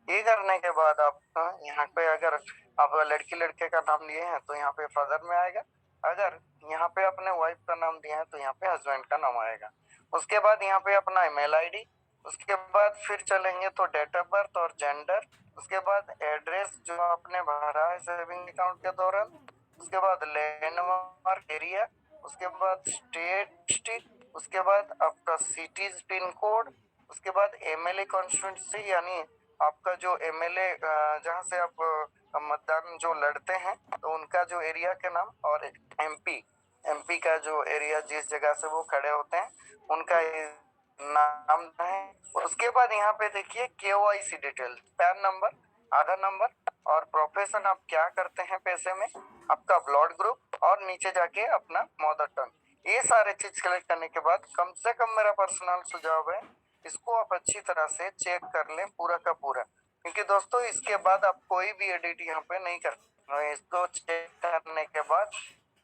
ये करने के बाद आप यहाँ पे अगर आप लड़की लड़के का नाम लिए हैं तो यहाँ पे फादर में आएगा, अगर यहाँ पे अपने वाइफ का नाम दिया है तो यहाँ पे हस्बैंड का नाम आएगा। उसके बाद यहाँ पे अपना ईमेल आईडी, उसके बाद फिर चलेंगे तो डेट ऑफ बर्थ और जेंडर, उसके बाद एड्रेस जो आपने भरा है सेविंग अकाउंट के दौरान, उसके बाद लैंडमार्क एरिया, उसके बाद स्टेट डिस्ट्रिक्ट, उसके बाद आपका सिटीज पिन कोड, उसके बाद एमएलए कॉन्स्टिट्यूंसी यानी आपका जो एमएलए जहाँ से आप मतदान जो लड़ते हैं तो उनका जो एरिया का नाम, और एमपी का जो एरिया जिस जगह से वो खड़े होते हैं उनका नाम है। उसके बाद यहाँ पे देखिए केवाईसी डिटेल, पैन नंबर, आधार नंबर और प्रोफेशन, आप क्या करते हैं पैसे में, आपका ब्लड ग्रुप और नीचे जाके अपना मदर टंग। ये सारे चीज कलेक्ट करने के बाद कम से कम मेरा पर्सनल सुझाव है इसको आप अच्छी तरह से चेक कर लें पूरा का पूरा, क्योंकि दोस्तों इसके बाद आप कोई भी एडिट यहाँ पे नहीं कर सकते। इसको चेक करने के बाद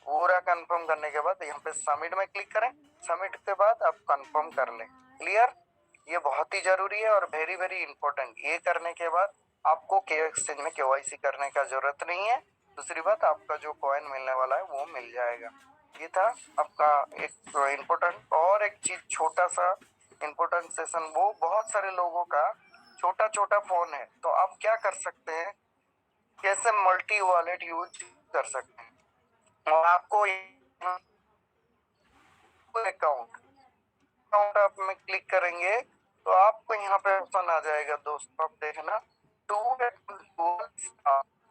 पूरा कंफर्म करने के बाद यहाँ पे सबमिट में क्लिक करें, सबमिट के बाद आप कंफर्म कर लें। क्लियर, ये बहुत ही जरूरी है और वेरी वेरी इंपॉर्टेंट। ये करने के बाद आपको के एक्सचेंज में केवाईसी करने का जरूरत नहीं है। दूसरी बात, आपका जो कॉइन मिलने वाला है वो मिल जाएगा। ये था आपका एक इम्पोर्टेंट। और एक चीज छोटा सा इम्पोर्टेंट सेशन, वो बहुत सारे लोगों का छोटा छोटा फोन है तो आप क्या कर सकते हैं, कैसे मल्टी वॉलेट यूज कर सकते हैं। और आपको अकाउंट आप में क्लिक करेंगे तो आपको यहाँ पे ऑप्शन आ जाएगा दोस्तों, आप देखना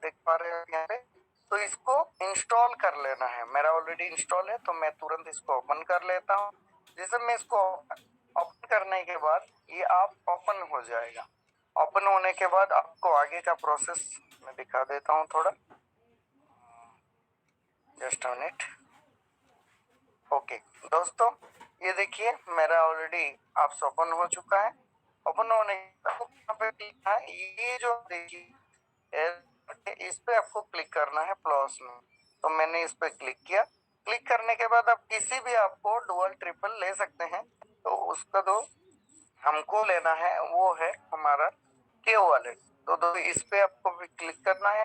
देख पा रहे हैं यहाँ पे, तो इसको इंस्टॉल कर लेना है। मेरा ऑलरेडी इंस्टॉल है तो मैं तुरंत इसको ओपन कर लेता हूँ। जैसे मैं इसको ओपन करने के बाद ये आप ओपन हो जाएगा। ओपन होने के बाद आपको आगे का प्रोसेस मैं दिखा देता हूँ थोड़ा, जस्ट अ मिनट। ओके दोस्तों, ये देखिए मेरा ऑलरेडी आपस ओपन हो चुका है। ओपन होने पे क्लिक है, ये जो देखिए इस पे आपको क्लिक करना है प्लस में, तो मैंने इस पे क्लिक किया। क्लिक करने के बाद आप किसी भी आपको डुअल ट्रिपल ले सकते हैं, तो उसका जो हमको लेना है वो है हमारा के वॉलेट। तो इस पे आपको भी क्लिक करना है।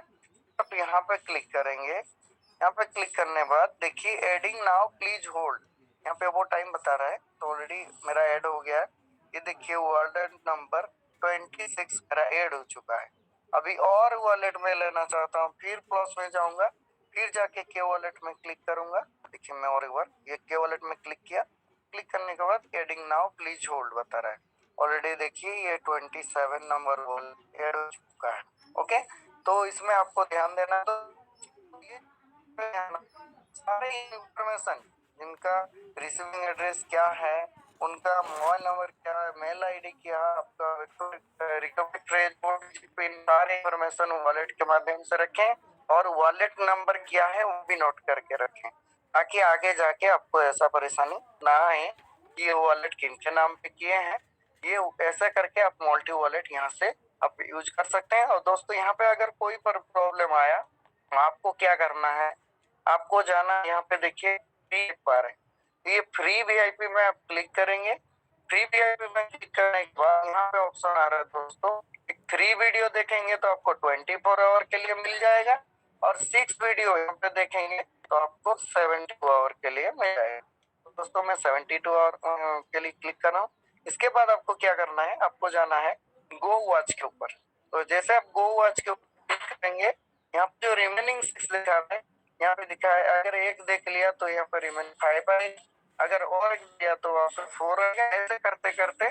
आप यहाँ पे क्लिक करेंगे, यहाँ पे क्लिक करने बाद देखिए एडिंग नाउ प्लीज होल्ड, यहाँ पे वो टाइम बता रहा है तो ऑलरेडी मेरा ऐड हो गया है। ये देखिए वॉलेट नंबर 26 मेरा ऐड हो चुका है। अभी और वॉलेट में लेना चाहता हूँ, फिर प्लस में जाऊंगा, फिर जाके के वॉलेट में क्लिक करूंगा। देखिए मैं और एक बार ये के वॉलेट में क्लिक किया, क्लिक करने के बाद एडिंग नाउ प्लीज होल्ड बता रहा है। ऑलरेडी देखिए ये 27 नंबर वॉलेट ऐड हो चुका है। ओके, तो इसमें आपको ध्यान देना, तो सारे इंफॉर्मेशन जिनका रिसीविंग एड्रेस क्या है, उनका मोबाइल नंबर क्या है, मेल आईडी क्या है, आपका रिकवरी ट्रेस पिन, सारे इंफॉर्मेशन वॉलेट के माध्यम से रखें और वॉलेट नंबर क्या है वो भी नोट करके रखें, ताकि आगे जाके आपको ऐसा परेशानी ना आए कि ये वॉलेट किनके नाम पे किए हैं। ये ऐसा करके आप मल्टी वॉलेट यहाँ से आप यूज कर सकते हैं। और दोस्तों यहाँ पे अगर कोई पर प्रॉब्लम आया, आपको क्या करना है, आपको जाना यहाँ पे देखिए फ्री पा रहे हैं, ये फ्री वीआईपी में आप क्लिक करेंगे। फ्री वीआईपी में क्लिक करने के बाद यहाँ पे ऑप्शन आ रहा है दोस्तों, फ्री वीडियो देखेंगे तो आपको 24 आवर के लिए मिल जाएगा, और 6 वीडियो यहाँ पे देखेंगे तो आपको 72 आवर के लिए मिल जाएगा। तो दोस्तों मैं 72 आवर के लिए क्लिक कर रहा हूँ। इसके बाद आपको क्या करना है, आपको जाना है गो वॉच के ऊपर। तो जैसे आप गो वॉच के ऊपर क्लिक करेंगे, यहाँ पे जो रिमेनिंग 6 लिखा है यहाँ पे दिखा है, अगर एक देख लिया तो यहाँ पर रिमेनिंग 5 आएगा, अगर और एक दिया तो वहाँ पे 4 आएगा। ऐसे करते करते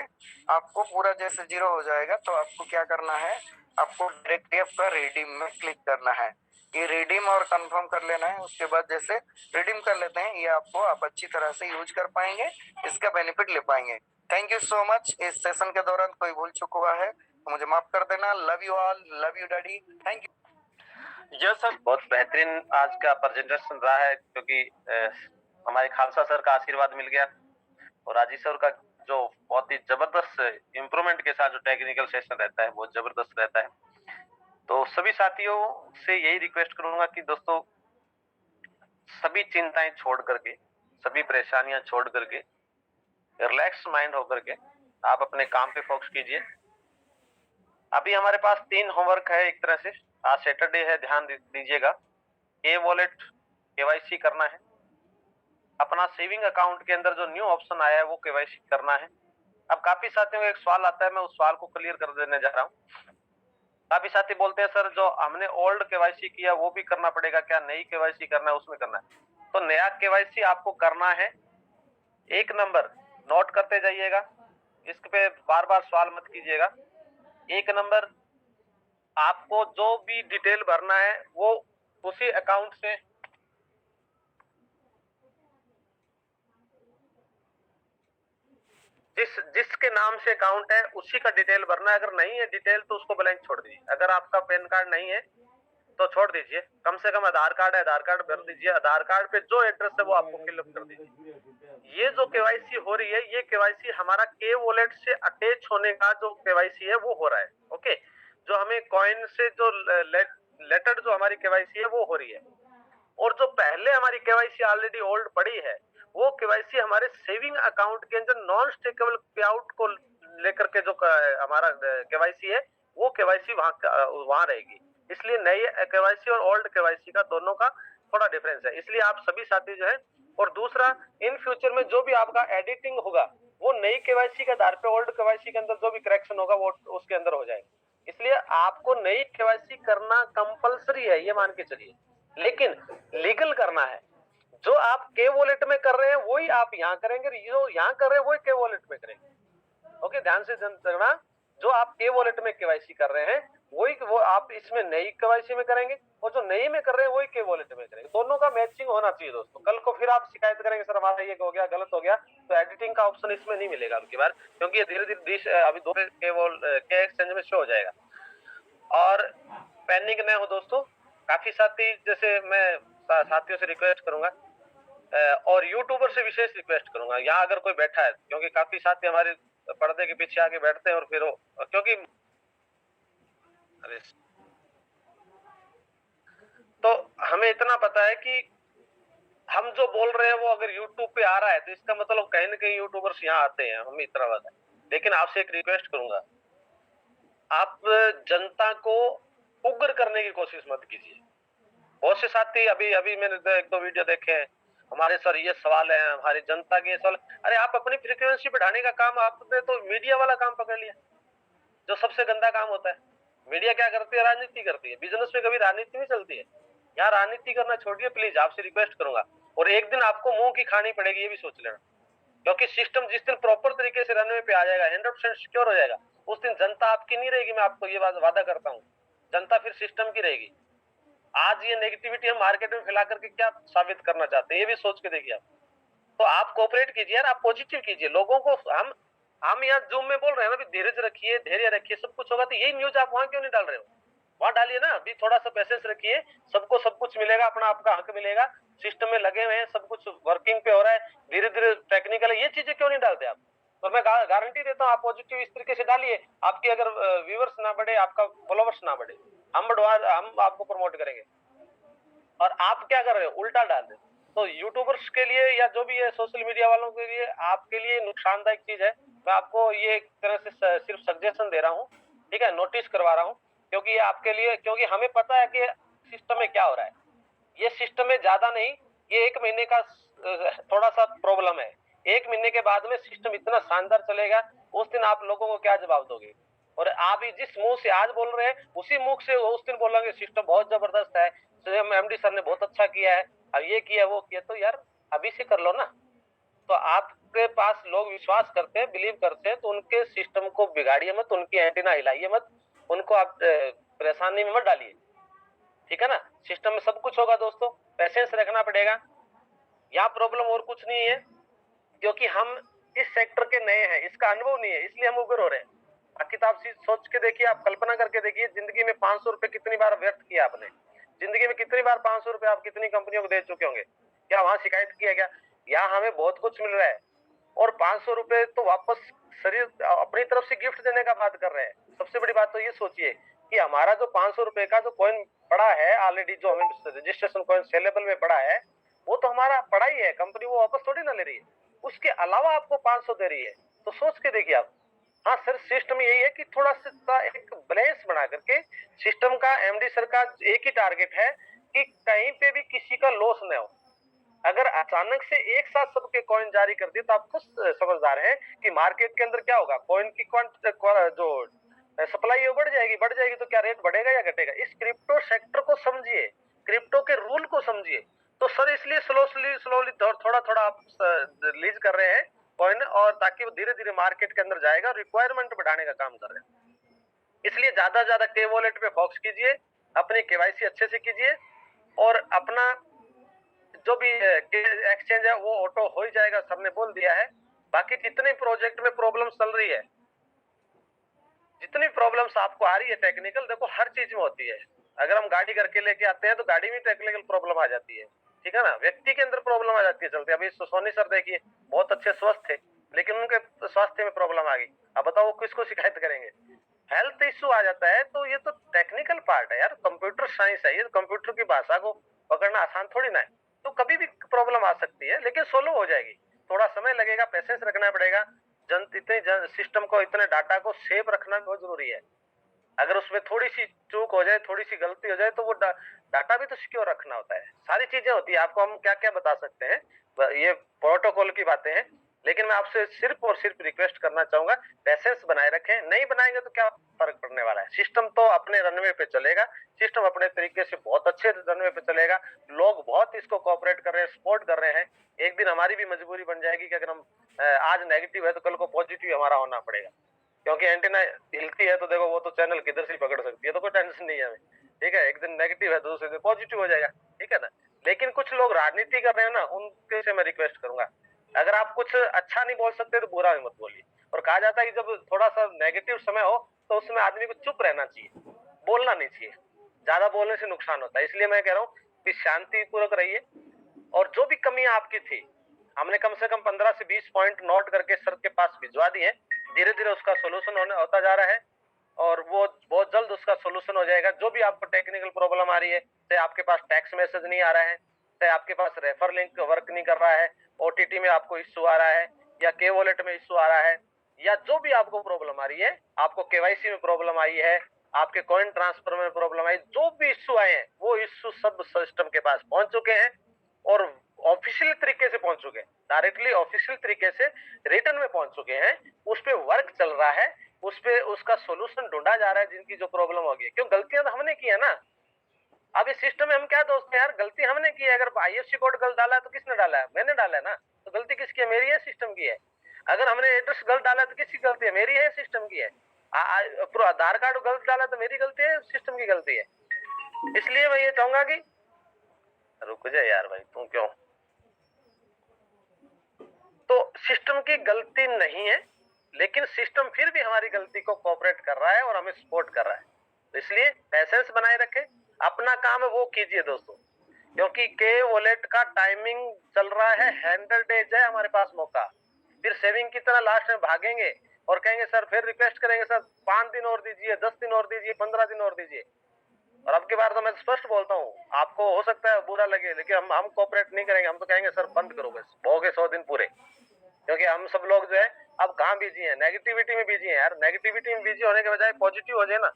आपको पूरा जैसे 0 हो जाएगा तो आपको क्या करना है, आपको डायरेक्टली आपका रिडीम में क्लिक करना है। ये रिडीम और कंफर्म कर लेना है। उसके बाद जैसे रिडीम कर लेते हैं, ये आपको आप अच्छी तरह से यूज कर पाएंगे, इसका बेनिफिट ले पाएंगे। Thank you so much. इस सेशन के दौरान कोई भूल चूक हुआ है तो मुझे माफ कर देना। Love you all, love you daddy, thank you. यह सर बहुत बेहतरीन आज का प्रेजेंटेशन रहा है, क्योंकि हमारे खालसा सर का आशीर्वाद मिल गया और राजीव सर का जो बहुत ही जबरदस्त इम्प्रूवमेंट के साथ जो टेक्निकल सेशन रहता है बहुत जबरदस्त रहता है। तो सभी साथियों से यही रिक्वेस्ट करूंगा कि दोस्तों सभी चिंताएं छोड़ करके, सभी परेशानियां छोड़ करके, रिलैक्स माइंड होकर के आप अपने काम पे फोकस कीजिए। अभी हमारे पास 3 होमवर्क है एक तरह से। आज सैटरडे है, ध्यान दीजिएगा। के वॉलेट केवाईसी करना है। अपना सेविंग अकाउंट के अंदर जो न्यू ऑप्शन आया है वो केवाईसी करना है। अब काफी साथियों का एक सवाल आता है, मैं उस सवाल को क्लियर कर देने जा रहा हूँ। काफी साथी बोलते हैं सर जो हमने ओल्ड केवाईसी किया वो भी करना पड़ेगा क्या, नई केवाईसी करना है उसमें करना है? तो नया केवाईसी आपको करना है। एक नंबर नोट करते जाइएगा, इस पे बार बार सवाल मत कीजिएगा। एक नंबर, आपको जो भी डिटेल भरना है वो उसी अकाउंट से जिसके नाम से अकाउंट है उसी का डिटेल भरना है। अगर नहीं है डिटेल तो उसको ब्लैंक छोड़ दीजिए। अगर आपका पैन कार्ड नहीं है तो छोड़ दीजिए, कम से कम आधार कार्ड है, आधार कार्ड भर दीजिए। आधार कार्ड पे जो एड्रेस है वो आपको फिलअप कर दीजिए। ये जो केवाईसी हो रही है, ये केवाईसी हमारा के वॉलेट से अटैच होने का जो केवाईसी है वो हो रहा है। ओके, जो हमें कॉइन से जो लेटर जो हमारी केवाईसी है वो हो रही है। और जो पहले हमारी केवाईसी ऑलरेडी ओल्ड पड़ी है वो केवाईसी हमारे सेविंग अकाउंट के अंदर नॉन स्टेकेबल पे आउट को लेकर के जो हमारा केवाईसी है वो केवाईसी वहां रहेगी। इसलिए नई केवाईसी और ओल्ड केवाईसी का दोनों का थोड़ा डिफरेंस है। इसलिए आप सभी साथी जो है, और दूसरा इन फ्यूचर में जो भी आपका एडिटिंग होगा वो नई केवाईसी के आधार पे ओल्ड केवाईसी के अंदर जो भी करेक्शन होगा वो उसके अंदर हो जाएगा। इसलिए आपको नई केवाईसी करना कंपलसरी है, ये मान के चलिए, लेकिन लीगल करना है। जो आप के वॉलेट में कर रहे हैं वही आप यहाँ करेंगे, जो यहाँ कर रहे हैं वही के वॉलेट में करेंगे। ओके, ध्यान से देखना, जो आप के वॉलेट में केवाईसी कर रहे हैं वही वो आप इसमें नई केवाईसी में करेंगे, और जो नई में कर रहे हैं वही के वॉलेट में करेंगे। दोनों का मैचिंग होना चाहिए दोस्तों। कल को फिर आप शिकायत करेंगे सर हमारा ये हो गया, गलत हो गया, तो एडिटिंग का ऑप्शन इसमें नहीं मिलेगा अब की बार, क्योंकि ये धीरे धीरे अभी दो के एक्सचेंज में शो हो जाएगा। और पैनिक न हो दोस्तों, काफी साथी, जैसे मैं साथियों से रिक्वेस्ट करूंगा और यूट्यूबर से विशेष रिक्वेस्ट करूंगा, यहाँ अगर कोई बैठा है, क्योंकि काफी साथी हमारे पर्दे के पीछे आके बैठते हैं और फिर क्योंकि तो हमें इतना पता है कि हम जो बोल रहे हैं वो अगर यूट्यूब पे आ रहा है तो इसका मतलब कहीं ना कहीं यूट्यूबर्स यहाँ आते हैं, हमें इतना पता है। लेकिन आपसे एक रिक्वेस्ट करूंगा, आप जनता को उग्र करने की कोशिश मत कीजिए। बहुत से साथी अभी मैंने एक दो वीडियो देखे हैं, हमारे सर ये सवाल है, हमारी जनता के सवाल। अरे आप अपनी फ्रीक्वेंसी बढ़ाने का काम आपने तो मीडिया वाला काम पकड़ लिया, जो सबसे गंदा काम होता है। मीडिया क्या करती है? राजनीति करती है। बिजनेस में कभी राजनीति नहीं चलती है। यहाँ राजनीति करना छोड़िए प्लीज, आपसे रिक्वेस्ट करूंगा। और एक दिन आपको मुंह की खानी पड़ेगी, ये भी सोच लेना, क्योंकि सिस्टम जिस दिन प्रॉपर तरीके से रनवे पे आ जाएगा, 100% सिक्योर हो जाएगा, उस दिन जनता आपकी नहीं रहेगी। मैं आपको ये वादा करता हूँ, जनता फिर सिस्टम की रहेगी। आज ये नेगेटिविटी हम मार्केट में फैला करके क्या साबित करना चाहते हैं, ये भी सोच के देखिए आप। तो आप कोऑपरेट कीजिए यार, आप पॉजिटिव कीजिए लोगों को। हम यहाँ जूम में बोल रहे हैं ना, धीरज रखिए, धैर्य रखिए, सब कुछ होगा। तो यही न्यूज आप वहां क्यों नहीं डाल रहे हो? वहां डालिए ना। अभी थोड़ा सा पैसेंस रखिए, सबको सब कुछ मिलेगा, अपना आपका हक मिलेगा। सिस्टम में लगे हुए हैं, सब कुछ वर्किंग पे हो रहा है, धीरे धीरे टेक्निकल है, ये चीजें क्यों नहीं डालते आप? तो मैं गारंटी देता हूँ आप पॉजिटिव इस तरीके से डालिए, आपकी अगर व्यूअर्स ना बढ़े, आपका फॉलोवर्स ना बढ़े, हम आपको प्रमोट करेंगे। और आप क्या कर रहे हो? उल्टा डाल रहे हो। तो यूट्यूबर्स के लिए या जो भी है सोशल मीडिया वालों के लिए, आपके लिए नुकसानदायक चीज है। मैं आपको ये एक तरह से सिर्फ सजेशन दे रहा हूँ, ठीक है, नोटिस करवा रहा हूँ, क्योंकि ये आपके लिए, क्योंकि हमें पता है कि सिस्टम में क्या हो रहा है। ये सिस्टम में ज्यादा नहीं, ये 1 महीने का थोड़ा सा प्रॉब्लम है। 1 महीने के बाद में सिस्टम इतना शानदार चलेगा, उस दिन आप लोगों को क्या जवाब दोगे? और आप ही जिस मुंह से आज बोल रहे हैं उसी मुंह से उस दिन बोलेंगे सिस्टम बहुत जबरदस्त है, एमडी सर ने बहुत अच्छा किया है, अब ये किया वो किया। तो यार अभी से कर लो ना। तो आपके पास लोग विश्वास करते हैं, बिलीव करते हैं, तो उनके सिस्टम को बिगाड़िए मत, उनकी एंटीना हिलाइए मत, उनको आप परेशानी में मत डालिए, ठीक है ना। सिस्टम में सब कुछ होगा दोस्तों, पेशेंस रखना पड़ेगा। यहाँ प्रॉब्लम और कुछ नहीं है, क्योंकि हम इस सेक्टर के नए हैं, इसका अनुभव नहीं है, इसलिए हम उग्र हो रहे हैं। बाकी तो आप सोच के देखिए, आप कल्पना करके देखिए, जिंदगी में 500 रुपए कितनी बार व्यर्थ किया आपने? जिंदगी में कितनी बार 500 रुपए आप कितनी कंपनियों को दे चुके होंगे? क्या वहां शिकायत किया गया? यहाँ हमें बहुत कुछ मिल रहा है, और 500 रुपए तो वापस शरीर अपनी तरफ से गिफ्ट देने का बात कर रहे हैं। सबसे बड़ी बात तो ये सोचिए कि हमारा जो 500 रुपए का जो कॉइन पड़ा है ऑलरेडी, जो हमें रजिस्ट्रेशन कॉइन सेलेबल में पड़ा है, वो तो हमारा पड़ा ही है, कंपनी वो वापस थोड़ी ना ले रही है। उसके अलावा आपको 500 दे रही है, तो सोच के देखिए आप। हाँ सर, सिस्टम यही है कि थोड़ा सा एक बैलेंस बना करके सिस्टम का एमडी सर का एक ही टारगेट है कि कहीं पे भी किसी का लॉस न हो। अगर अचानक से एक साथ सबके कॉइन जारी कर दिए तो आप खुद समझदार हैं कि मार्केट के अंदर क्या होगा, कॉइन की जो सप्लाई है बढ़ जाएगी तो क्या रेट बढ़ेगा या घटेगा। इस क्रिप्टो सेक्टर को समझिए, क्रिप्टो के रूल को समझिए। तो सर इसलिए स्लोली थोड़ा थोड़ा आप रिलीज कर रहे हैं कॉइन, और ताकि वो धीरे धीरे मार्केट के अंदर जाएगा और रिक्वायरमेंट बढ़ाने का काम कर रहे हैं। इसलिए ज्यादा के वॉलेट पे फोकस कीजिए, अपनी केवाईसी अच्छे से कीजिए, और अपना जो भी एक्सचेंज है वो ऑटो हो ही जाएगा, सबने बोल दिया है। बाकी जितने प्रोजेक्ट में प्रॉब्लम चल रही है, जितनी प्रॉब्लम्स आपको आ रही है टेक्निकल, देखो हर चीज में होती है। अगर हम गाड़ी करके लेके आते हैं तो गाड़ी में टेक्निकल प्रॉब्लम आ जाती है, ठीक है ना। व्यक्ति के अंदर प्रॉब्लम आ जाती है चलते। अभी सोनी सर देखिए, बहुत अच्छे स्वस्थ थे, लेकिन उनके स्वास्थ्य में प्रॉब्लम आ गई। अब बताओ वो किसको शिकायत करेंगे। हेल्थ इश्यू आ जाता है तो ये तो टेक्निकल पार्ट है यार, कंप्यूटर साइंस है ये, तो कंप्यूटर की भाषा को पकड़ना आसान थोड़ी ना है। तो कभी भी प्रॉब्लम आ सकती है, लेकिन सोल्व हो जाएगी। थोड़ा समय लगेगा, पेशेंस रखना पड़ेगा। सिस्टम को, इतने डाटा को सेफ रखना बहुत जरूरी है। अगर उसमें थोड़ी सी चूक हो जाए, थोड़ी सी गलती हो जाए, तो वो डाटा भी तो सिक्योर रखना होता है। सारी चीजें होती है, आपको हम क्या क्या बता सकते हैं, ये प्रोटोकॉल की बातें हैं। लेकिन मैं आपसे सिर्फ और सिर्फ रिक्वेस्ट करना चाहूंगा, पेशेंस बनाए रखें। नहीं बनाएंगे तो क्या फर्क पड़ने वाला है। सिस्टम तो अपने रनवे पे चलेगा, सिस्टम अपने तरीके से बहुत अच्छे रनवे पे चलेगा। लोग बहुत इसको कोऑपरेट कर रहे हैं, सपोर्ट कर रहे हैं। एक दिन हमारी भी मजबूरी बन जाएगी कि अगर हम आज नेगेटिव है तो कल को पॉजिटिव हमारा होना पड़ेगा, क्योंकि एंटीना हिलती है तो देखो वो तो चैनल किधर से पकड़ सकती है, तो कोई टेंशन नहीं है हमें, ठीक है। एक दिन नेगेटिव है तो दूसरे दिन पॉजिटिव हो जाएगा, ठीक है ना। लेकिन कुछ लोग राजनीति कर रहे हैं ना, उनके से मैं रिक्वेस्ट करूंगा, अगर आप कुछ अच्छा नहीं बोल सकते तो बुरा भी मत बोलिए। और कहा जाता है कि जब थोड़ा सा नेगेटिव समय हो तो उसमें आदमी को चुप रहना चाहिए, बोलना नहीं चाहिए। ज्यादा बोलने से नुकसान होता है। इसलिए मैं कह रहा हूँ कि शांति पूर्वक रहिए। और जो भी कमियां आपकी थी, हमने कम से कम 15 से 20 पॉइंट नोट करके सर के पास भिजवा दिए। धीरे धीरे उसका सोल्यूशन होता जा रहा है, और वो बहुत जल्द उसका सोल्यूशन हो जाएगा। जो भी आपको टेक्निकल प्रॉब्लम आ रही है, चाहे आपके पास टैक्स मैसेज नहीं आ रहा है, चाहे आपके पास रेफर लिंक वर्क नहीं कर रहा है, ओटीटी में आपको इश्यू आ रहा है, या के वॉलेट में इश्यू आ रहा है, या जो भी आपको प्रॉब्लम आ रही है, आपको केवाईसी में प्रॉब्लम आई है, आपके कॉइन ट्रांसफर में प्रॉब्लम आई, जो भी इश्यू आए हैं वो इश्यू सब सिस्टम के पास पहुंच चुके हैं, और ऑफिशियल तरीके से पहुंच चुके हैं, डायरेक्टली ऑफिशियल तरीके से रिटर्न में पहुंच चुके हैं। उस पे वर्क चल रहा है, उस पे उसका सोल्यूशन ढूंढा जा रहा है। जिनकी जो प्रॉब्लम होगी, क्यों गलतियां तो हमने की है ना। अब इस सिस्टम में हम क्या दोस्त हैं यार, गलती हमने की है। अगर आईएफएससी कोड गलत डाला है तो किसने डाला है, मैंने डाला है ना। तो गलती किसकी है, मेरी है, सिस्टम की है। अगर हमने एड्रेस गलत डाला है तो किसकी गलती है, मेरी है, सिस्टम की है। आधार कार्ड गलत डाला तो मेरी गलती है, सिस्टम की गलती है। इसलिए मैं ये चाहूंगा कि रुक जा यार भाई, तू क्यों। तो सिस्टम की गलती नहीं है, लेकिन सिस्टम फिर भी हमारी गलती को कोऑपरेट कर रहा है और हमें सपोर्ट कर रहा है। तो इसलिए पेशेंस बनाए रखें, अपना काम है वो कीजिए दोस्तों। क्योंकि के वॉलेट का टाइमिंग चल रहा है, 100 डेज है हमारे पास मौका। फिर सेविंग की तरह लास्ट में भागेंगे और कहेंगे सर, फिर रिक्वेस्ट करेंगे सर 5 दिन और दीजिए, 10 दिन और दीजिए, 15 दिन और दीजिए। और अब की बार तो मैं स्पष्ट बोलता हूँ, आपको हो सकता है बुरा लगे, लेकिन हम कोऑपरेट नहीं करेंगे। हम तो कहेंगे सर बंद करो बस, हो गए 100 दिन पूरे। क्योंकि हम सब लोग जो है अब कहाँ बिजी हैं, नेगेटिविटी में बिजी हैं यार। नेगेटिविटी में बिजी होने के बजाय पॉजिटिव हो जाए ना।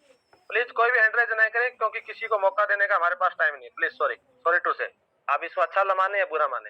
प्लीज कोई भी हैंड रेज ना करें, क्योंकि किसी को मौका देने का हमारे पास टाइम नहीं है। प्लीज सॉरी टू से। आप इसको अच्छा माने या बुरा माने।